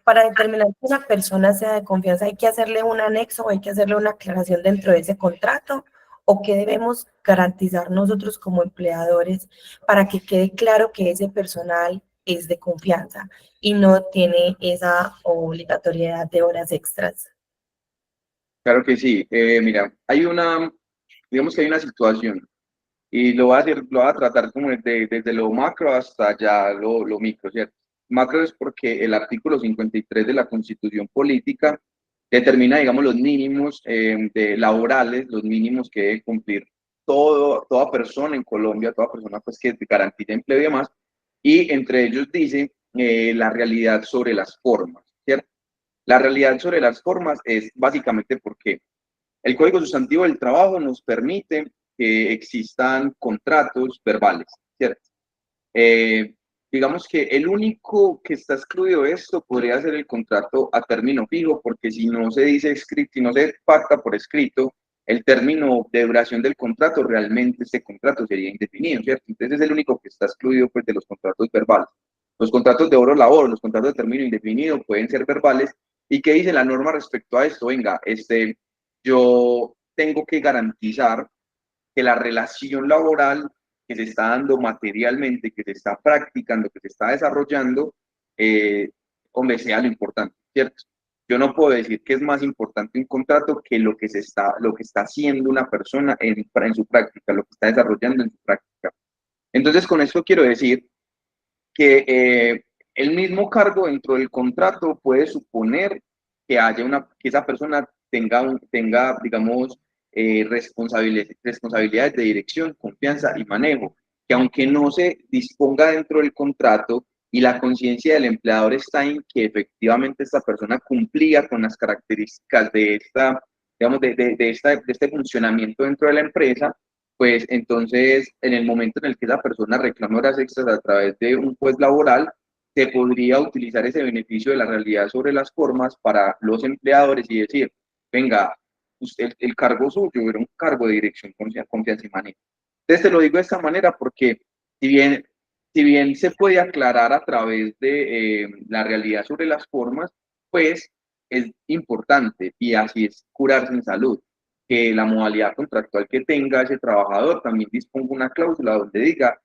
para determinar que una persona sea de confianza, ¿hay que hacerle un anexo o hay que hacerle una aclaración dentro de ese contrato? ¿O qué debemos garantizar nosotros como empleadores para que quede claro que ese personal es de confianza y no tiene esa obligatoriedad de horas extras? Claro que sí. Mira, digamos que hay una situación y lo voy a tratar como desde lo macro hasta ya lo micro, ¿cierto? Macro es porque el artículo 53 de la Constitución Política determina, digamos, los mínimos de laborales, los mínimos que debe cumplir toda persona en Colombia, toda persona pues, que garantice empleo y demás, y entre ellos dice la realidad sobre las formas, ¿cierto? La realidad sobre las formas es básicamente porque el Código Sustantivo del Trabajo nos permite que existan contratos verbales, ¿cierto? Eh, digamos que el único que está excluido de esto podría ser el contrato a término fijo, porque si no se dice escrito, si no se pacta por escrito el término de duración del contrato, realmente ese contrato sería indefinido, ¿cierto? Entonces es el único que está excluido pues, de los contratos verbales. Los contratos de oro labor, los contratos de término indefinido pueden ser verbales. ¿Y qué dice la norma respecto a esto? Venga, yo tengo que garantizar que la relación laboral que se está dando materialmente, que se está practicando, que se está desarrollando, hombre, sea lo importante, ¿cierto? Yo no puedo decir que es más importante un contrato que lo que está haciendo una persona en su práctica, lo que está desarrollando en su práctica. Entonces, con esto quiero decir que el mismo cargo dentro del contrato puede suponer que que esa persona tenga digamos, responsabilidades de dirección, confianza y manejo, que aunque no se disponga dentro del contrato y la conciencia del empleador está en que efectivamente esta persona cumplía con las características de digamos, de este funcionamiento dentro de la empresa, pues entonces en el momento en el que esa persona reclama horas extras a través de un juez laboral, se podría utilizar ese beneficio de la realidad sobre las formas para los empleadores y decir, venga, usted, el cargo suyo era un cargo de dirección, confianza y manejo. Entonces te lo digo de esta manera porque si bien, si bien se puede aclarar a través de la realidad sobre las formas, pues es importante y así es curarse en salud, que la modalidad contractual que tenga ese trabajador también disponga una cláusula donde diga,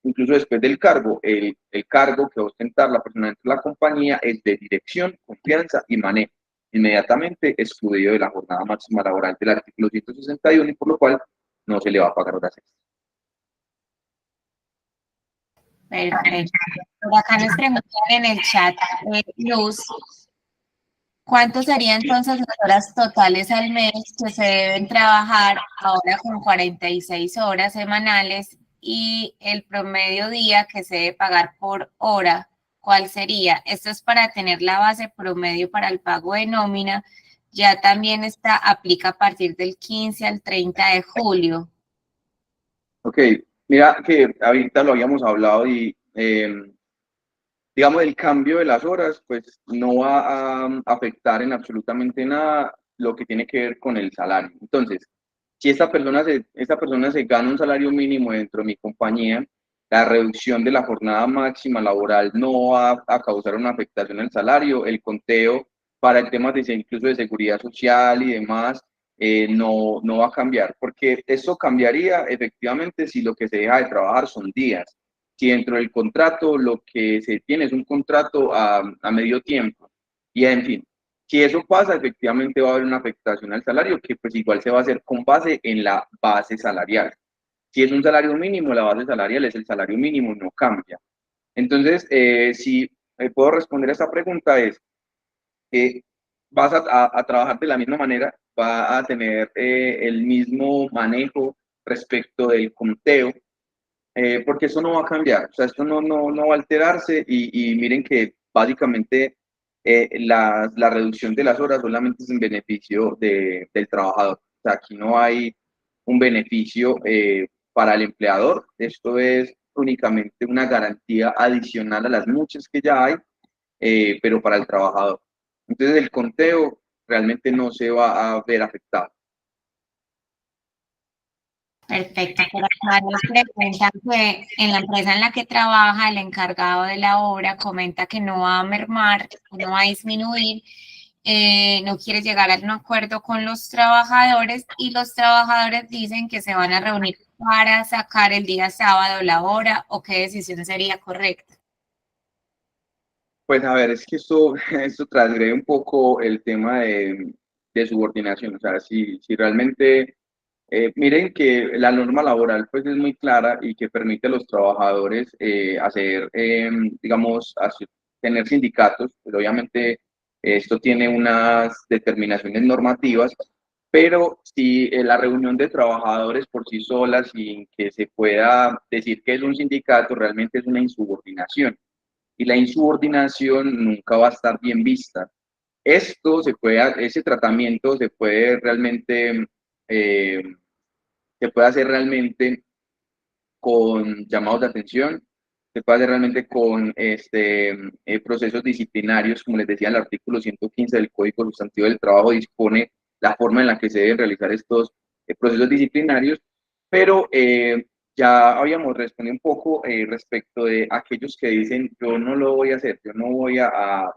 incluso después del cargo, el cargo que va a ostentar la persona dentro de la compañía es de dirección, confianza y manejo, inmediatamente excluido de la jornada máxima laboral del artículo 161 y por lo cual no se le va a pagar horas extras. Perfecto. Por acá nos preguntan en el chat, Luz, ¿cuánto serían entonces las horas totales al mes que se deben trabajar ahora con 46 horas semanales y el promedio día que se debe pagar por hora? ¿Cuál sería? Esto es para tener la base promedio para el pago de nómina. Ya también aplica a partir del 15 al 30 de julio. Ok, mira que ahorita lo habíamos hablado y digamos, el cambio de las horas, pues no va a afectar en absolutamente nada lo que tiene que ver con el salario. Entonces, si esta persona se gana un salario mínimo dentro de mi compañía, la reducción de la jornada máxima laboral no va a causar una afectación al salario, el conteo para el tema de incluso de seguridad social y demás, no va a cambiar, porque eso cambiaría efectivamente si lo que se deja de trabajar son días. Si dentro del contrato lo que se tiene es un contrato a medio tiempo, y en fin, si eso pasa, efectivamente va a haber una afectación al salario, que pues igual se va a hacer con base en la base salarial. Si es un salario mínimo, la base salarial es el salario mínimo, no cambia. Entonces, si puedo responder a esta pregunta es, vas a trabajar de la misma manera, va a tener el mismo manejo respecto del conteo, porque eso no va a cambiar, o sea, esto no va a alterarse y miren que básicamente la reducción de las horas solamente es en beneficio del trabajador, o sea, aquí no hay un beneficio para el empleador, esto es únicamente una garantía adicional a las muchas que ya hay, pero para el trabajador. Entonces el conteo realmente no se va a ver afectado. Perfecto. Por acá nos preguntan que en la empresa en la que trabaja, el encargado de la obra comenta que no va a mermar, no va a disminuir, no quiere llegar a un acuerdo con los trabajadores y los trabajadores dicen que se van a reunir para sacar el día sábado la hora o qué decisión sería correcta. Pues a ver, es que esto transgrede un poco el tema de subordinación, o sea, si realmente, miren que la norma laboral pues es muy clara y que permite a los trabajadores hacer, digamos, tener sindicatos, pues obviamente esto tiene unas determinaciones normativas, pero si la reunión de trabajadores por sí sola, sin que se pueda decir que es un sindicato, realmente es una insubordinación y la insubordinación nunca va a estar bien vista. Ese tratamiento eh, se puede hacer realmente con llamados de atención, se puede hacer realmente con procesos disciplinarios, como les decía, el artículo 115 del Código Sustantivo del Trabajo dispone la forma en la que se deben realizar estos procesos disciplinarios, pero ya habíamos respondido un poco respecto de aquellos que dicen yo no lo voy a hacer, yo no voy a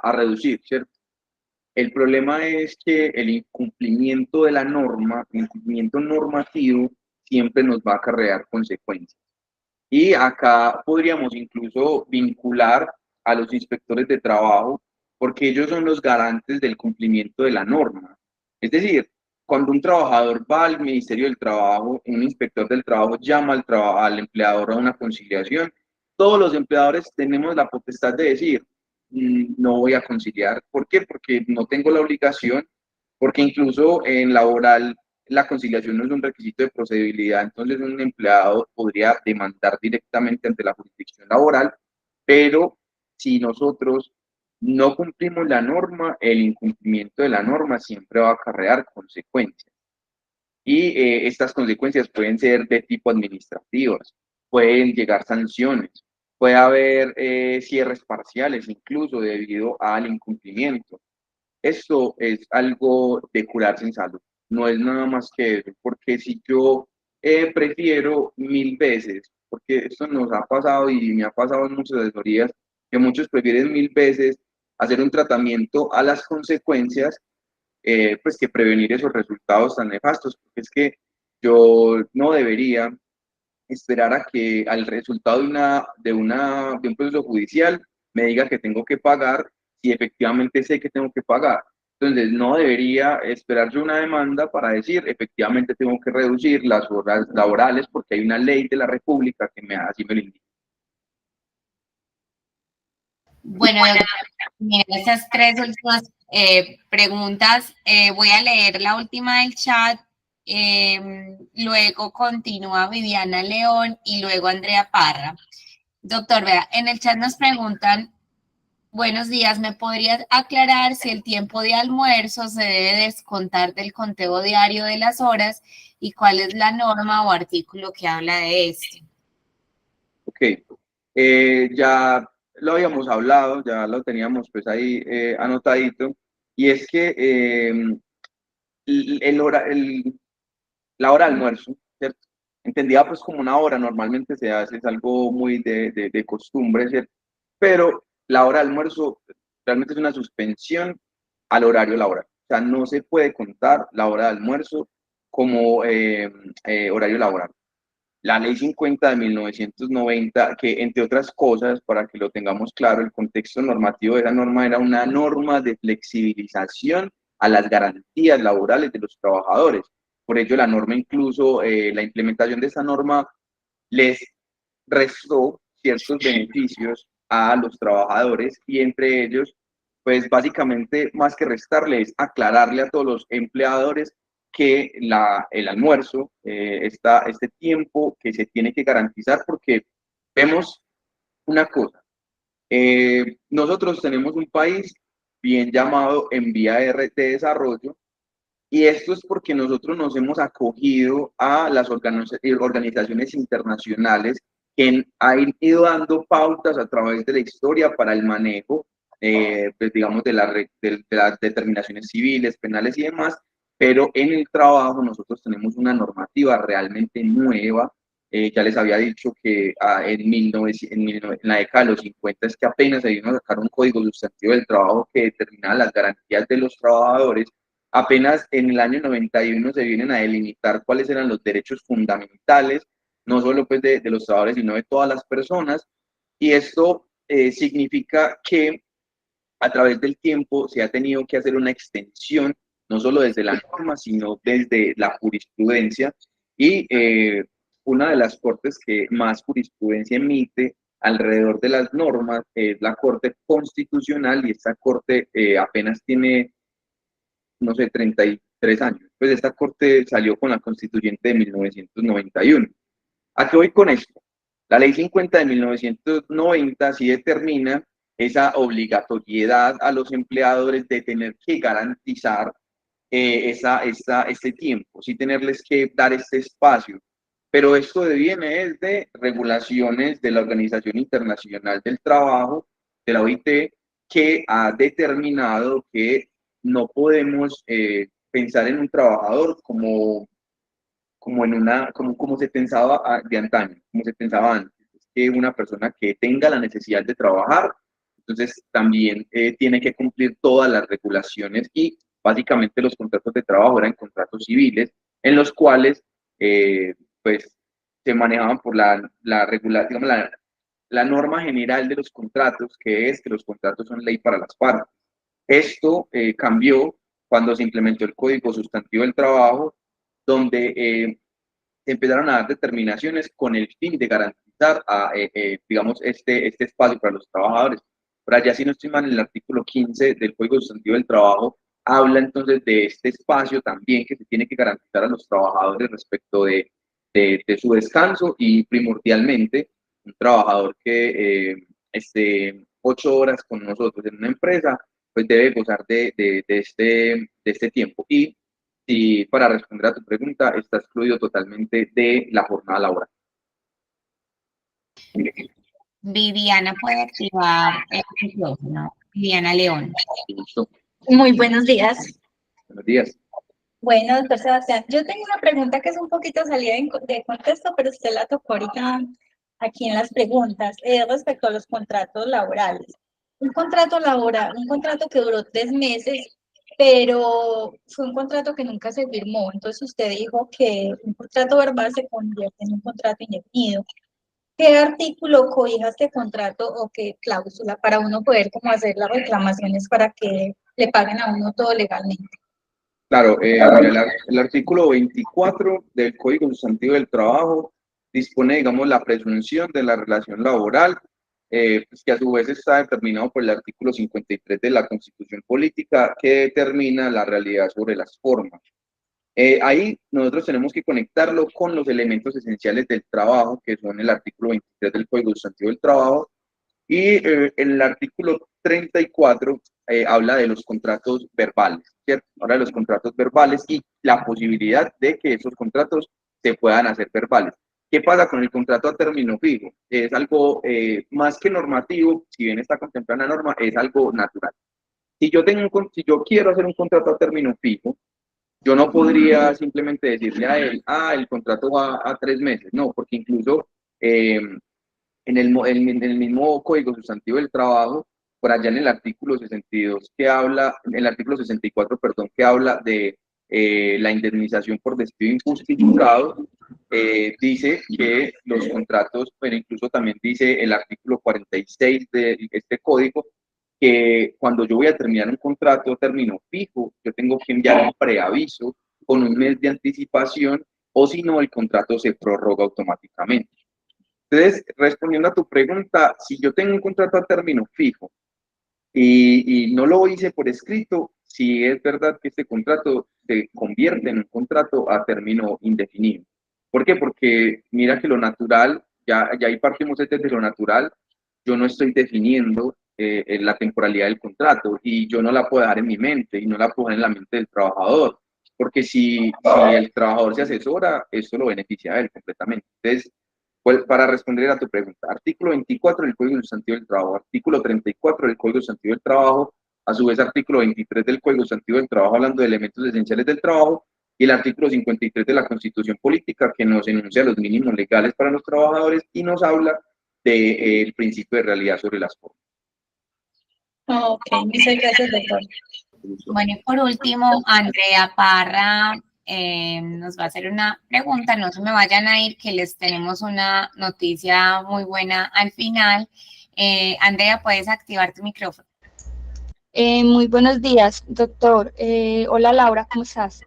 reducir, ¿cierto? El problema es que el incumplimiento de la norma, el incumplimiento normativo, siempre nos va a acarrear consecuencias. Y acá podríamos incluso vincular a los inspectores de trabajo, porque ellos son los garantes del cumplimiento de la norma. Es decir, cuando un trabajador va al Ministerio del Trabajo, un inspector del trabajo llama al empleador a una conciliación, todos los empleadores tenemos la potestad de decir, no voy a conciliar. ¿Por qué? Porque no tengo la obligación, porque incluso en laboral la conciliación no es un requisito de procedibilidad, entonces un empleado podría demandar directamente ante la jurisdicción laboral, pero si nosotros no cumplimos la norma, el incumplimiento de la norma siempre va a acarrear consecuencias. Y estas consecuencias pueden ser de tipo administrativas, pueden llegar sanciones, puede haber cierres parciales incluso debido al incumplimiento. Esto es algo de curarse en salud, no es nada más que eso, porque si yo prefiero 1000 veces, porque esto nos ha pasado y me ha pasado en muchas asesorías, que muchos prefieren 1000 veces hacer un tratamiento a las consecuencias, pues que prevenir esos resultados tan nefastos, porque es que yo no debería esperar a que al resultado de un proceso judicial me diga que tengo que pagar si efectivamente sé que tengo que pagar. Entonces, no debería esperar yo una demanda para decir efectivamente tengo que reducir las horas laborales porque hay una ley de la República que así me lo indica. Bueno, doctora, mira, esas tres últimas preguntas, voy a leer la última del chat, luego continúa Viviana León y luego Andrea Parra. Doctor, vea, en el chat nos preguntan, buenos días, ¿me podrías aclarar si el tiempo de almuerzo se debe descontar del conteo diario de las horas y cuál es la norma o artículo que habla de esto? Ok, ya lo habíamos hablado, ya lo teníamos pues ahí anotadito, y es que el hora, la hora de almuerzo, ¿cierto? Entendida pues como una hora, normalmente se hace, es algo muy de costumbre, ¿cierto? Pero la hora de almuerzo realmente es una suspensión al horario laboral. O sea, no se puede contar la hora de almuerzo como horario laboral. La Ley 50 de 1990, que entre otras cosas, para que lo tengamos claro, el contexto normativo de esa norma era una norma de flexibilización a las garantías laborales de los trabajadores. Por ello, la norma incluso, la implementación de esa norma les restó ciertos beneficios a los trabajadores y entre ellos, pues básicamente más que restarles, aclararle a todos los empleadores que el almuerzo, este tiempo que se tiene que garantizar, porque vemos una cosa, nosotros tenemos un país bien llamado en vía de desarrollo, y esto es porque nosotros nos hemos acogido a las organizaciones internacionales que han ido dando pautas a través de la historia para el manejo, pues digamos, de las determinaciones civiles, penales y demás, pero en el trabajo nosotros tenemos una normativa realmente nueva. Ya les había dicho que en la década de los 50 es que apenas se vino a sacar un código sustantivo del trabajo que determinaba las garantías de los trabajadores. Apenas en el año 91 se vienen a delimitar cuáles eran los derechos fundamentales, no solo pues de los trabajadores, sino de todas las personas. Y esto significa que a través del tiempo se ha tenido que hacer una extensión, no solo desde la norma, sino desde la jurisprudencia. Y una de las cortes que más jurisprudencia emite alrededor de las normas es la Corte Constitucional, y esta corte apenas tiene, no sé, 33 años. Pues esta corte salió con la constituyente de 1991. ¿A qué voy con esto? La ley 50 de 1990 sí determina esa obligatoriedad a los empleadores de tener que garantizar este tiempo, sí tenerles que dar este espacio. Pero esto deviene de regulaciones de la Organización Internacional del Trabajo, de la OIT, que ha determinado que no podemos pensar en un trabajador como se pensaba de antaño, como se pensaba antes, que una persona que tenga la necesidad de trabajar, entonces también tiene que cumplir todas las regulaciones, y básicamente los contratos de trabajo eran contratos civiles en los cuales pues se manejaban por digamos, la norma general de los contratos, que es que los contratos son ley para las partes. Esto cambió cuando se implementó el Código Sustantivo del Trabajo, donde se empezaron a dar determinaciones con el fin de garantizar, digamos, este espacio para los trabajadores. Por allá, si no estoy mal, en el artículo 15 del Código Sustantivo del Trabajo habla entonces de este espacio también que se tiene que garantizar a los trabajadores respecto de su descanso, y primordialmente un trabajador que esté 8 horas con nosotros en una empresa, pues debe gozar de este tiempo. Y para responder a tu pregunta, está excluido totalmente de la jornada laboral. Viviana puede activar el micrófono. Viviana León. Listo. Muy buenos días. Buenos días. Bueno, doctor Sebastián, yo tengo una pregunta que es un poquito salida de contexto, pero usted la tocó ahorita aquí en las preguntas, respecto a los contratos laborales. Un contrato laboral, un contrato que duró 3 meses, pero fue un contrato que nunca se firmó. Entonces usted dijo que un contrato verbal se convierte en un contrato indefinido. ¿Qué artículo cobija este contrato o qué cláusula para uno poder como hacer las reclamaciones para que le paguen a uno todo legalmente? Claro, mira, el artículo 24 del Código Sustantivo del Trabajo dispone, digamos, la presunción de la relación laboral, pues que a su vez está determinado por el artículo 53 de la Constitución Política, que determina la realidad sobre las formas. Ahí nosotros tenemos que conectarlo con los elementos esenciales del trabajo, que son el artículo 23 del Código Sustantivo del Trabajo, y el artículo 34 habla de los contratos verbales, ¿cierto? Habla de los contratos verbales y la posibilidad de que esos contratos se puedan hacer verbales. ¿Qué pasa con el contrato a término fijo? Es algo más que normativo, si bien está contemplada en la norma, es algo natural. Si yo quiero hacer un contrato a término fijo, yo no podría simplemente decirle a él, el contrato va a 3 meses. No, porque incluso en el mismo Código Sustantivo del Trabajo, por allá en el artículo 62, en el artículo 64, perdón, que habla de la indemnización por despido injustificado, dice que los contratos, pero incluso también dice el artículo 46 de este código, que cuando yo voy a terminar un contrato a término fijo, yo tengo que enviar un preaviso con un mes de anticipación, o si no, el contrato se prorroga automáticamente. Entonces, respondiendo a tu pregunta, si yo tengo un contrato a término fijo y no lo hice por escrito, sí es verdad que este contrato se convierte en un contrato a término indefinido. ¿Por qué? Porque mira que lo natural, ya ahí partimos desde lo natural, yo no estoy definiendo la temporalidad del contrato y yo no la puedo dejar en mi mente y no la puedo dejar en la mente del trabajador, porque si el trabajador se asesora, esto lo beneficia a él completamente. Entonces, pues, para responder a tu pregunta, artículo 24 del Código Sustantivo del Trabajo, artículo 34 del Código Sustantivo del Trabajo, a su vez artículo 23 del Código Sustantivo del Trabajo hablando de elementos esenciales del trabajo, y el artículo 53 de la Constitución Política que nos enuncia los mínimos legales para los trabajadores y nos habla del principio de realidad sobre las formas. Ok, muchas gracias, doctor. Bueno, y por último, Andrea Parra nos va a hacer una pregunta. No se me vayan a ir, que les tenemos una noticia muy buena al final. Andrea, puedes activar tu micrófono. Muy buenos días, doctor. Hola, Laura, ¿cómo estás?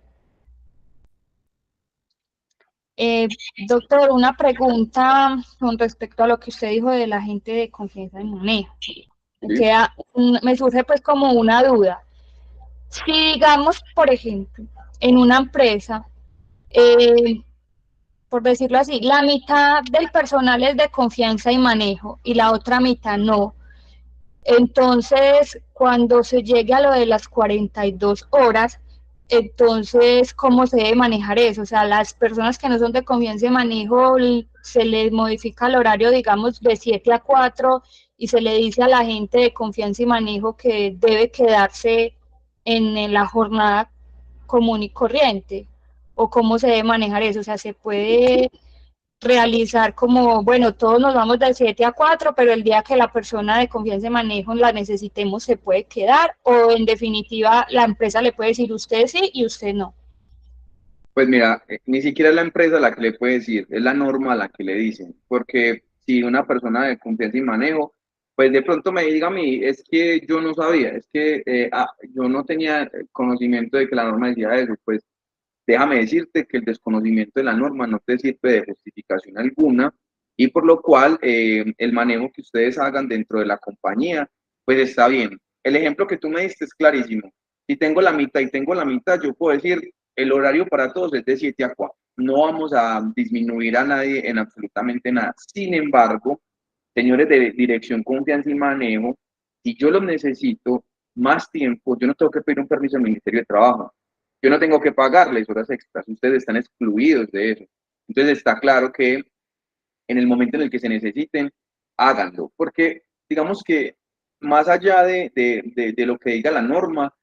Doctor, una pregunta con respecto a lo que usted dijo de la gente de confianza y manejo. Me surge pues como una duda. Si digamos, por ejemplo, en una empresa, por decirlo así, la mitad del personal es de confianza y manejo y la otra mitad no. Entonces, cuando se llegue a lo de las 42 horas, entonces, ¿cómo se debe manejar eso? O sea, las personas que no son de confianza y manejo, se les modifica el horario, digamos, de 7 a 4 y se le dice a la gente de confianza y manejo que debe quedarse en la jornada común y corriente. ¿O cómo se debe manejar eso? O sea, se puede realizar como, bueno, todos nos vamos de 7 a 4, pero el día que la persona de confianza y manejo la necesitemos se puede quedar, o en definitiva la empresa le puede decir usted sí y usted no. Pues mira, ni siquiera es la empresa la que le puede decir, es la norma la que le dicen, porque si una persona de confianza y manejo, pues de pronto me diga a mí, es que yo no sabía, es que yo no tenía conocimiento de que la norma decía eso, pues déjame decirte que el desconocimiento de la norma no te sirve de justificación alguna y por lo cual el manejo que ustedes hagan dentro de la compañía, pues está bien. El ejemplo que tú me diste es clarísimo. Si tengo la mitad y tengo la mitad, yo puedo decir, el horario para todos es de 7 a 4. No vamos a disminuir a nadie en absolutamente nada. Sin embargo, señores de dirección, confianza y manejo, si yo los necesito más tiempo, yo no tengo que pedir un permiso al Ministerio de Trabajo. Yo no tengo que pagarles horas extras, ustedes están excluidos de eso. Entonces está claro que en el momento en el que se necesiten, háganlo, porque digamos que más allá de lo que diga la norma,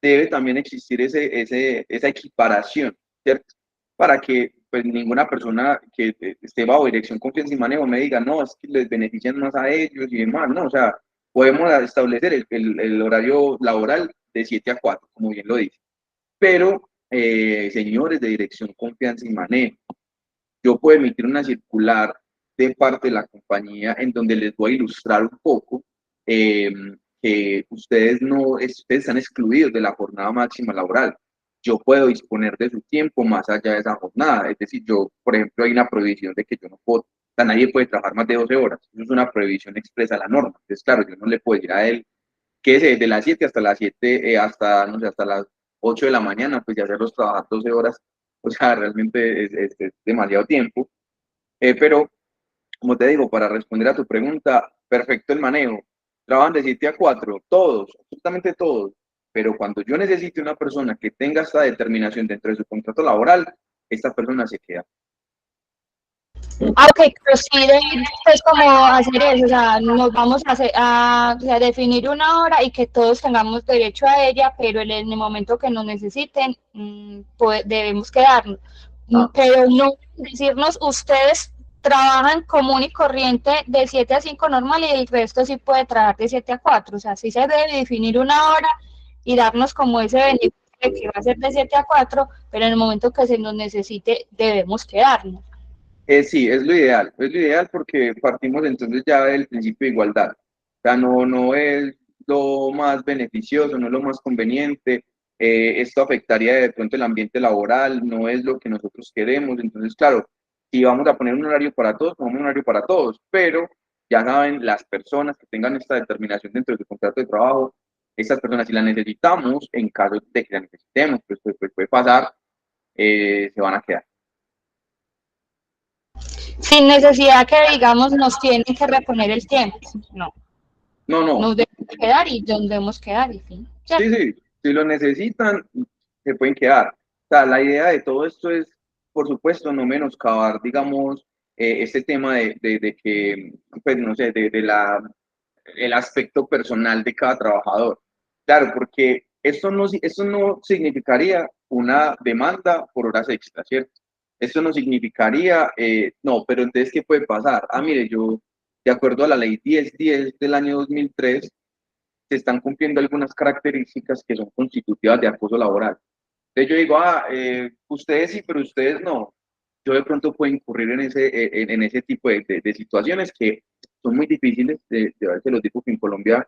debe también existir esa equiparación, ¿cierto? Para que pues ninguna persona que esté bajo dirección, confianza y manejo me diga, no, es que les benefician más a ellos y demás, no, o sea, podemos establecer el horario laboral de 7 a 4, como bien lo dice. Pero, señores de dirección, confianza y manejo, yo puedo emitir una circular de parte de la compañía en donde les voy a ilustrar un poco que ustedes están excluidos de la jornada máxima laboral. Yo puedo disponer de su tiempo más allá de esa jornada. Es decir, yo, por ejemplo, hay una prohibición de que yo no puedo, o sea, nadie puede trabajar más de 12 horas. Eso es una prohibición expresa a la norma. Entonces, claro, yo no le puedo decir a él que desde las 7 hasta las 7, hasta, no sé, hasta las 8 de la mañana, pues ya hacerlos trabajar 12 horas, o sea, realmente es demasiado tiempo. Pero, como te digo, para responder a tu pregunta, perfecto el manejo. Trabajan de 7 a 4, todos, absolutamente todos. Pero cuando yo necesite una persona que tenga esta determinación dentro de su contrato laboral, esta persona se queda. Ah, ok, pero sí, pues como hacer eso, o sea, nos vamos a, o sea, definir una hora y que todos tengamos derecho a ella, pero en el momento que nos necesiten, pues debemos quedarnos. Pero no decirnos, ustedes trabajan común y corriente de 7 a 5 normal y el resto sí puede trabajar de 7 a 4, o sea, sí se debe definir una hora y darnos como ese beneficio de que va a ser de 7 a 4, pero en el momento que se nos necesite debemos quedarnos. Sí, es lo ideal porque partimos entonces ya del principio de igualdad. O sea, no es lo más beneficioso, no es lo más conveniente. Esto afectaría de pronto el ambiente laboral, no es lo que nosotros queremos. Entonces, claro, si vamos a poner un horario para todos, ponemos un horario para todos, pero ya saben, las personas que tengan esta determinación dentro de su contrato de trabajo, estas personas, si las necesitamos, en caso de que las necesitemos, pues puede pasar, se van a quedar. Sin necesidad que, digamos, nos tienen que reponer el tiempo. No, No. nos debemos quedar y donde debemos quedar y fin. Sí, si lo necesitan, se pueden quedar. O sea, la idea de todo esto es, por supuesto, no menoscabar, digamos, este tema de que, pues, no sé, el aspecto personal de cada trabajador. Claro, porque esto no significaría una demanda por horas extras, ¿cierto? Esto no significaría, no, pero entonces, ¿qué puede pasar? Ah, mire, yo, de acuerdo a la ley 1010 del año 2003, se están cumpliendo algunas características que son constitutivas de acoso laboral. Entonces yo digo, ustedes sí, pero ustedes no. Yo de pronto puedo incurrir en ese tipo de situaciones que son muy difíciles. De se los digo que en Colombia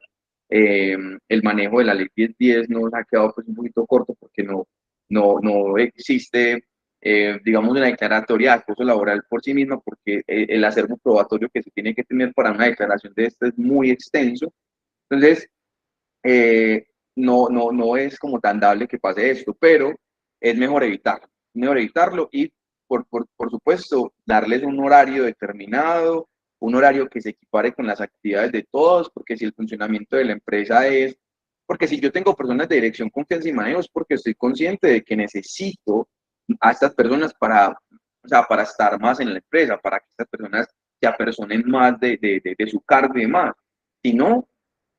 el manejo de la ley 1010 nos ha quedado pues un poquito corto porque no existe, digamos, una declaratoria de acoso laboral por sí misma, porque el acervo probatorio que se tiene que tener para una declaración de esto es muy extenso. Entonces, no es como tan dable que pase esto, pero es mejor evitarlo y por supuesto darles un horario determinado, un horario que se equipare con las actividades de todos, porque si el funcionamiento de la empresa es, porque si yo tengo personas de dirección, confianza y manejo, es porque estoy consciente de que necesito a estas personas o sea, para estar más en la empresa, para que estas personas se apersonen más de su cargo y demás. Si no,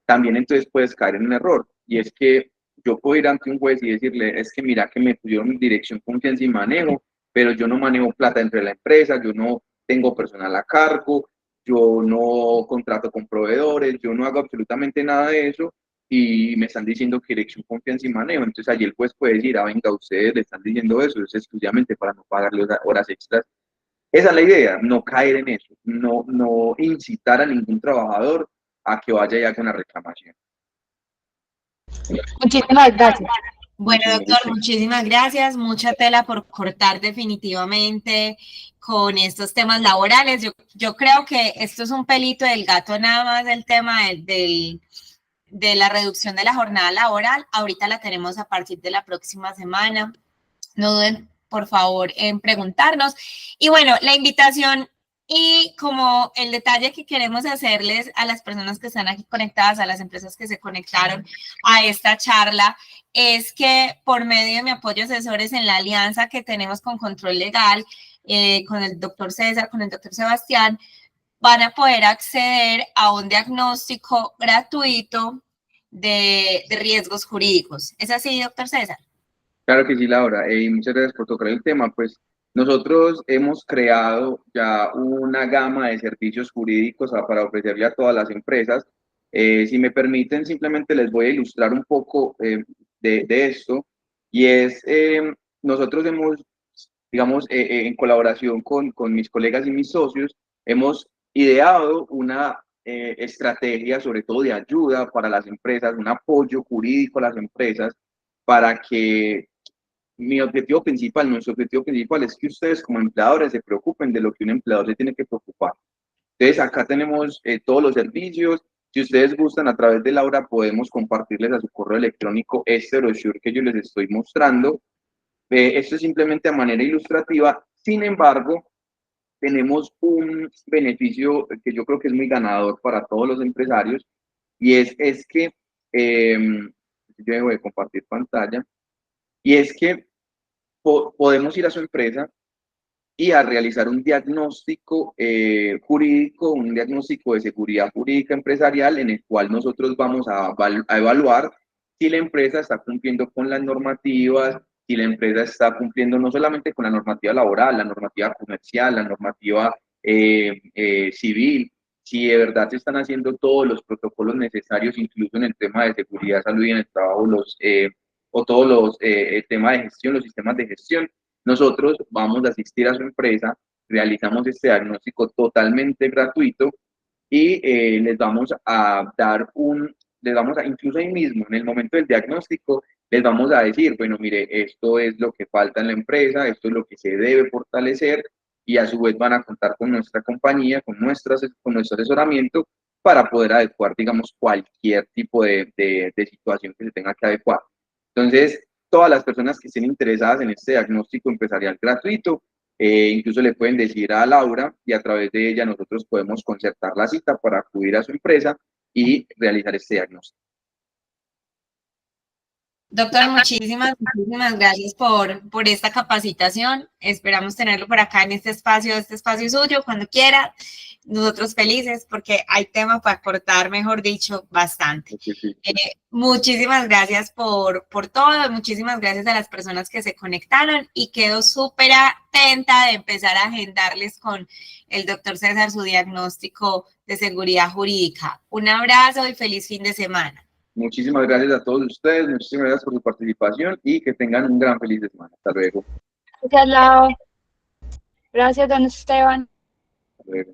también entonces puedes caer en un error, y es que yo puedo ir ante un juez y decirle, es que mira que me pusieron dirección, confianza y manejo, pero yo no manejo plata dentro de la empresa, yo no tengo personal a cargo, yo no contrato con proveedores, yo no hago absolutamente nada de eso, y me están diciendo que dirección, confianza y manejo. Entonces allí el juez puede decir, venga, ustedes le están diciendo eso, es exclusivamente para no pagarle horas extras. Esa es la idea, no caer en eso, no incitar a ningún trabajador a que vaya y haga una reclamación. Muchísimas gracias. Bueno, doctor, muchísimas gracias. Mucha tela por cortar definitivamente con estos temas laborales. Yo creo que esto es un pelito del gato nada más del tema de la reducción de la jornada laboral. Ahorita la tenemos a partir de la próxima semana. No duden, por favor, en preguntarnos. Y bueno, la invitación y como el detalle que queremos hacerles a las personas que están aquí conectadas, a las empresas que se conectaron a esta charla, es que por medio de mi apoyo asesores en la alianza que tenemos con Control Legal, con el doctor César, con el doctor Sebastián, van a poder acceder a un diagnóstico gratuito de riesgos jurídicos. ¿Es así, doctor César? Claro que sí, Laura, y muchas gracias por tocar el tema. Pues nosotros hemos creado ya una gama de servicios jurídicos para ofrecerle a todas las empresas. Si me permiten, simplemente les voy a ilustrar un poco de esto, y es, nosotros hemos, digamos, en colaboración con mis colegas y mis socios, hemos ideado una estrategia, sobre todo de ayuda para las empresas, un apoyo jurídico a las empresas, para que nuestro objetivo principal es que ustedes como empleadores se preocupen de lo que un empleador se tiene que preocupar. Entonces, acá tenemos todos los servicios. Si ustedes gustan, a través de Laura podemos compartirles a su correo electrónico este brochure que yo les estoy mostrando. Esto es simplemente a manera ilustrativa. Sin embargo, tenemos un beneficio que yo creo que es muy ganador para todos los empresarios, y es que, yo debo de compartir pantalla, y es que podemos ir a su empresa y a realizar un diagnóstico jurídico, un diagnóstico de seguridad jurídica empresarial, en el cual nosotros vamos a evaluar si la empresa está cumpliendo con las normativas, si la empresa está cumpliendo no solamente con la normativa laboral, la normativa comercial, la normativa civil, si de verdad se están haciendo todos los protocolos necesarios, incluso en el tema de seguridad, salud y en el trabajo, o todos los temas de gestión, los sistemas de gestión. Nosotros vamos a asistir a su empresa, realizamos este diagnóstico totalmente gratuito, y les vamos a dar incluso ahí mismo, en el momento del diagnóstico, les vamos a decir, bueno, mire, esto es lo que falta en la empresa, esto es lo que se debe fortalecer, y a su vez van a contar con nuestra compañía, con nuestro asesoramiento, para poder adecuar, digamos, cualquier tipo de situación que se tenga que adecuar. Entonces, todas las personas que estén interesadas en este diagnóstico empresarial gratuito, incluso le pueden decir a Laura, y a través de ella nosotros podemos concertar la cita para acudir a su empresa y realizar este diagnóstico. Doctor, muchísimas gracias por esta capacitación. Esperamos tenerlo por acá en este espacio suyo, cuando quiera. Nosotros felices porque hay tema para cortar, mejor dicho, bastante. Muchísimas gracias por todo. Muchísimas gracias a las personas que se conectaron, y quedo súper atenta de empezar a agendarles con el doctor César su diagnóstico de seguridad jurídica. Un abrazo y feliz fin de semana. Muchísimas gracias a todos ustedes, muchísimas gracias por su participación, y que tengan un gran feliz de semana. Hasta luego. Gracias, Lau. Gracias, don Esteban. Hasta luego.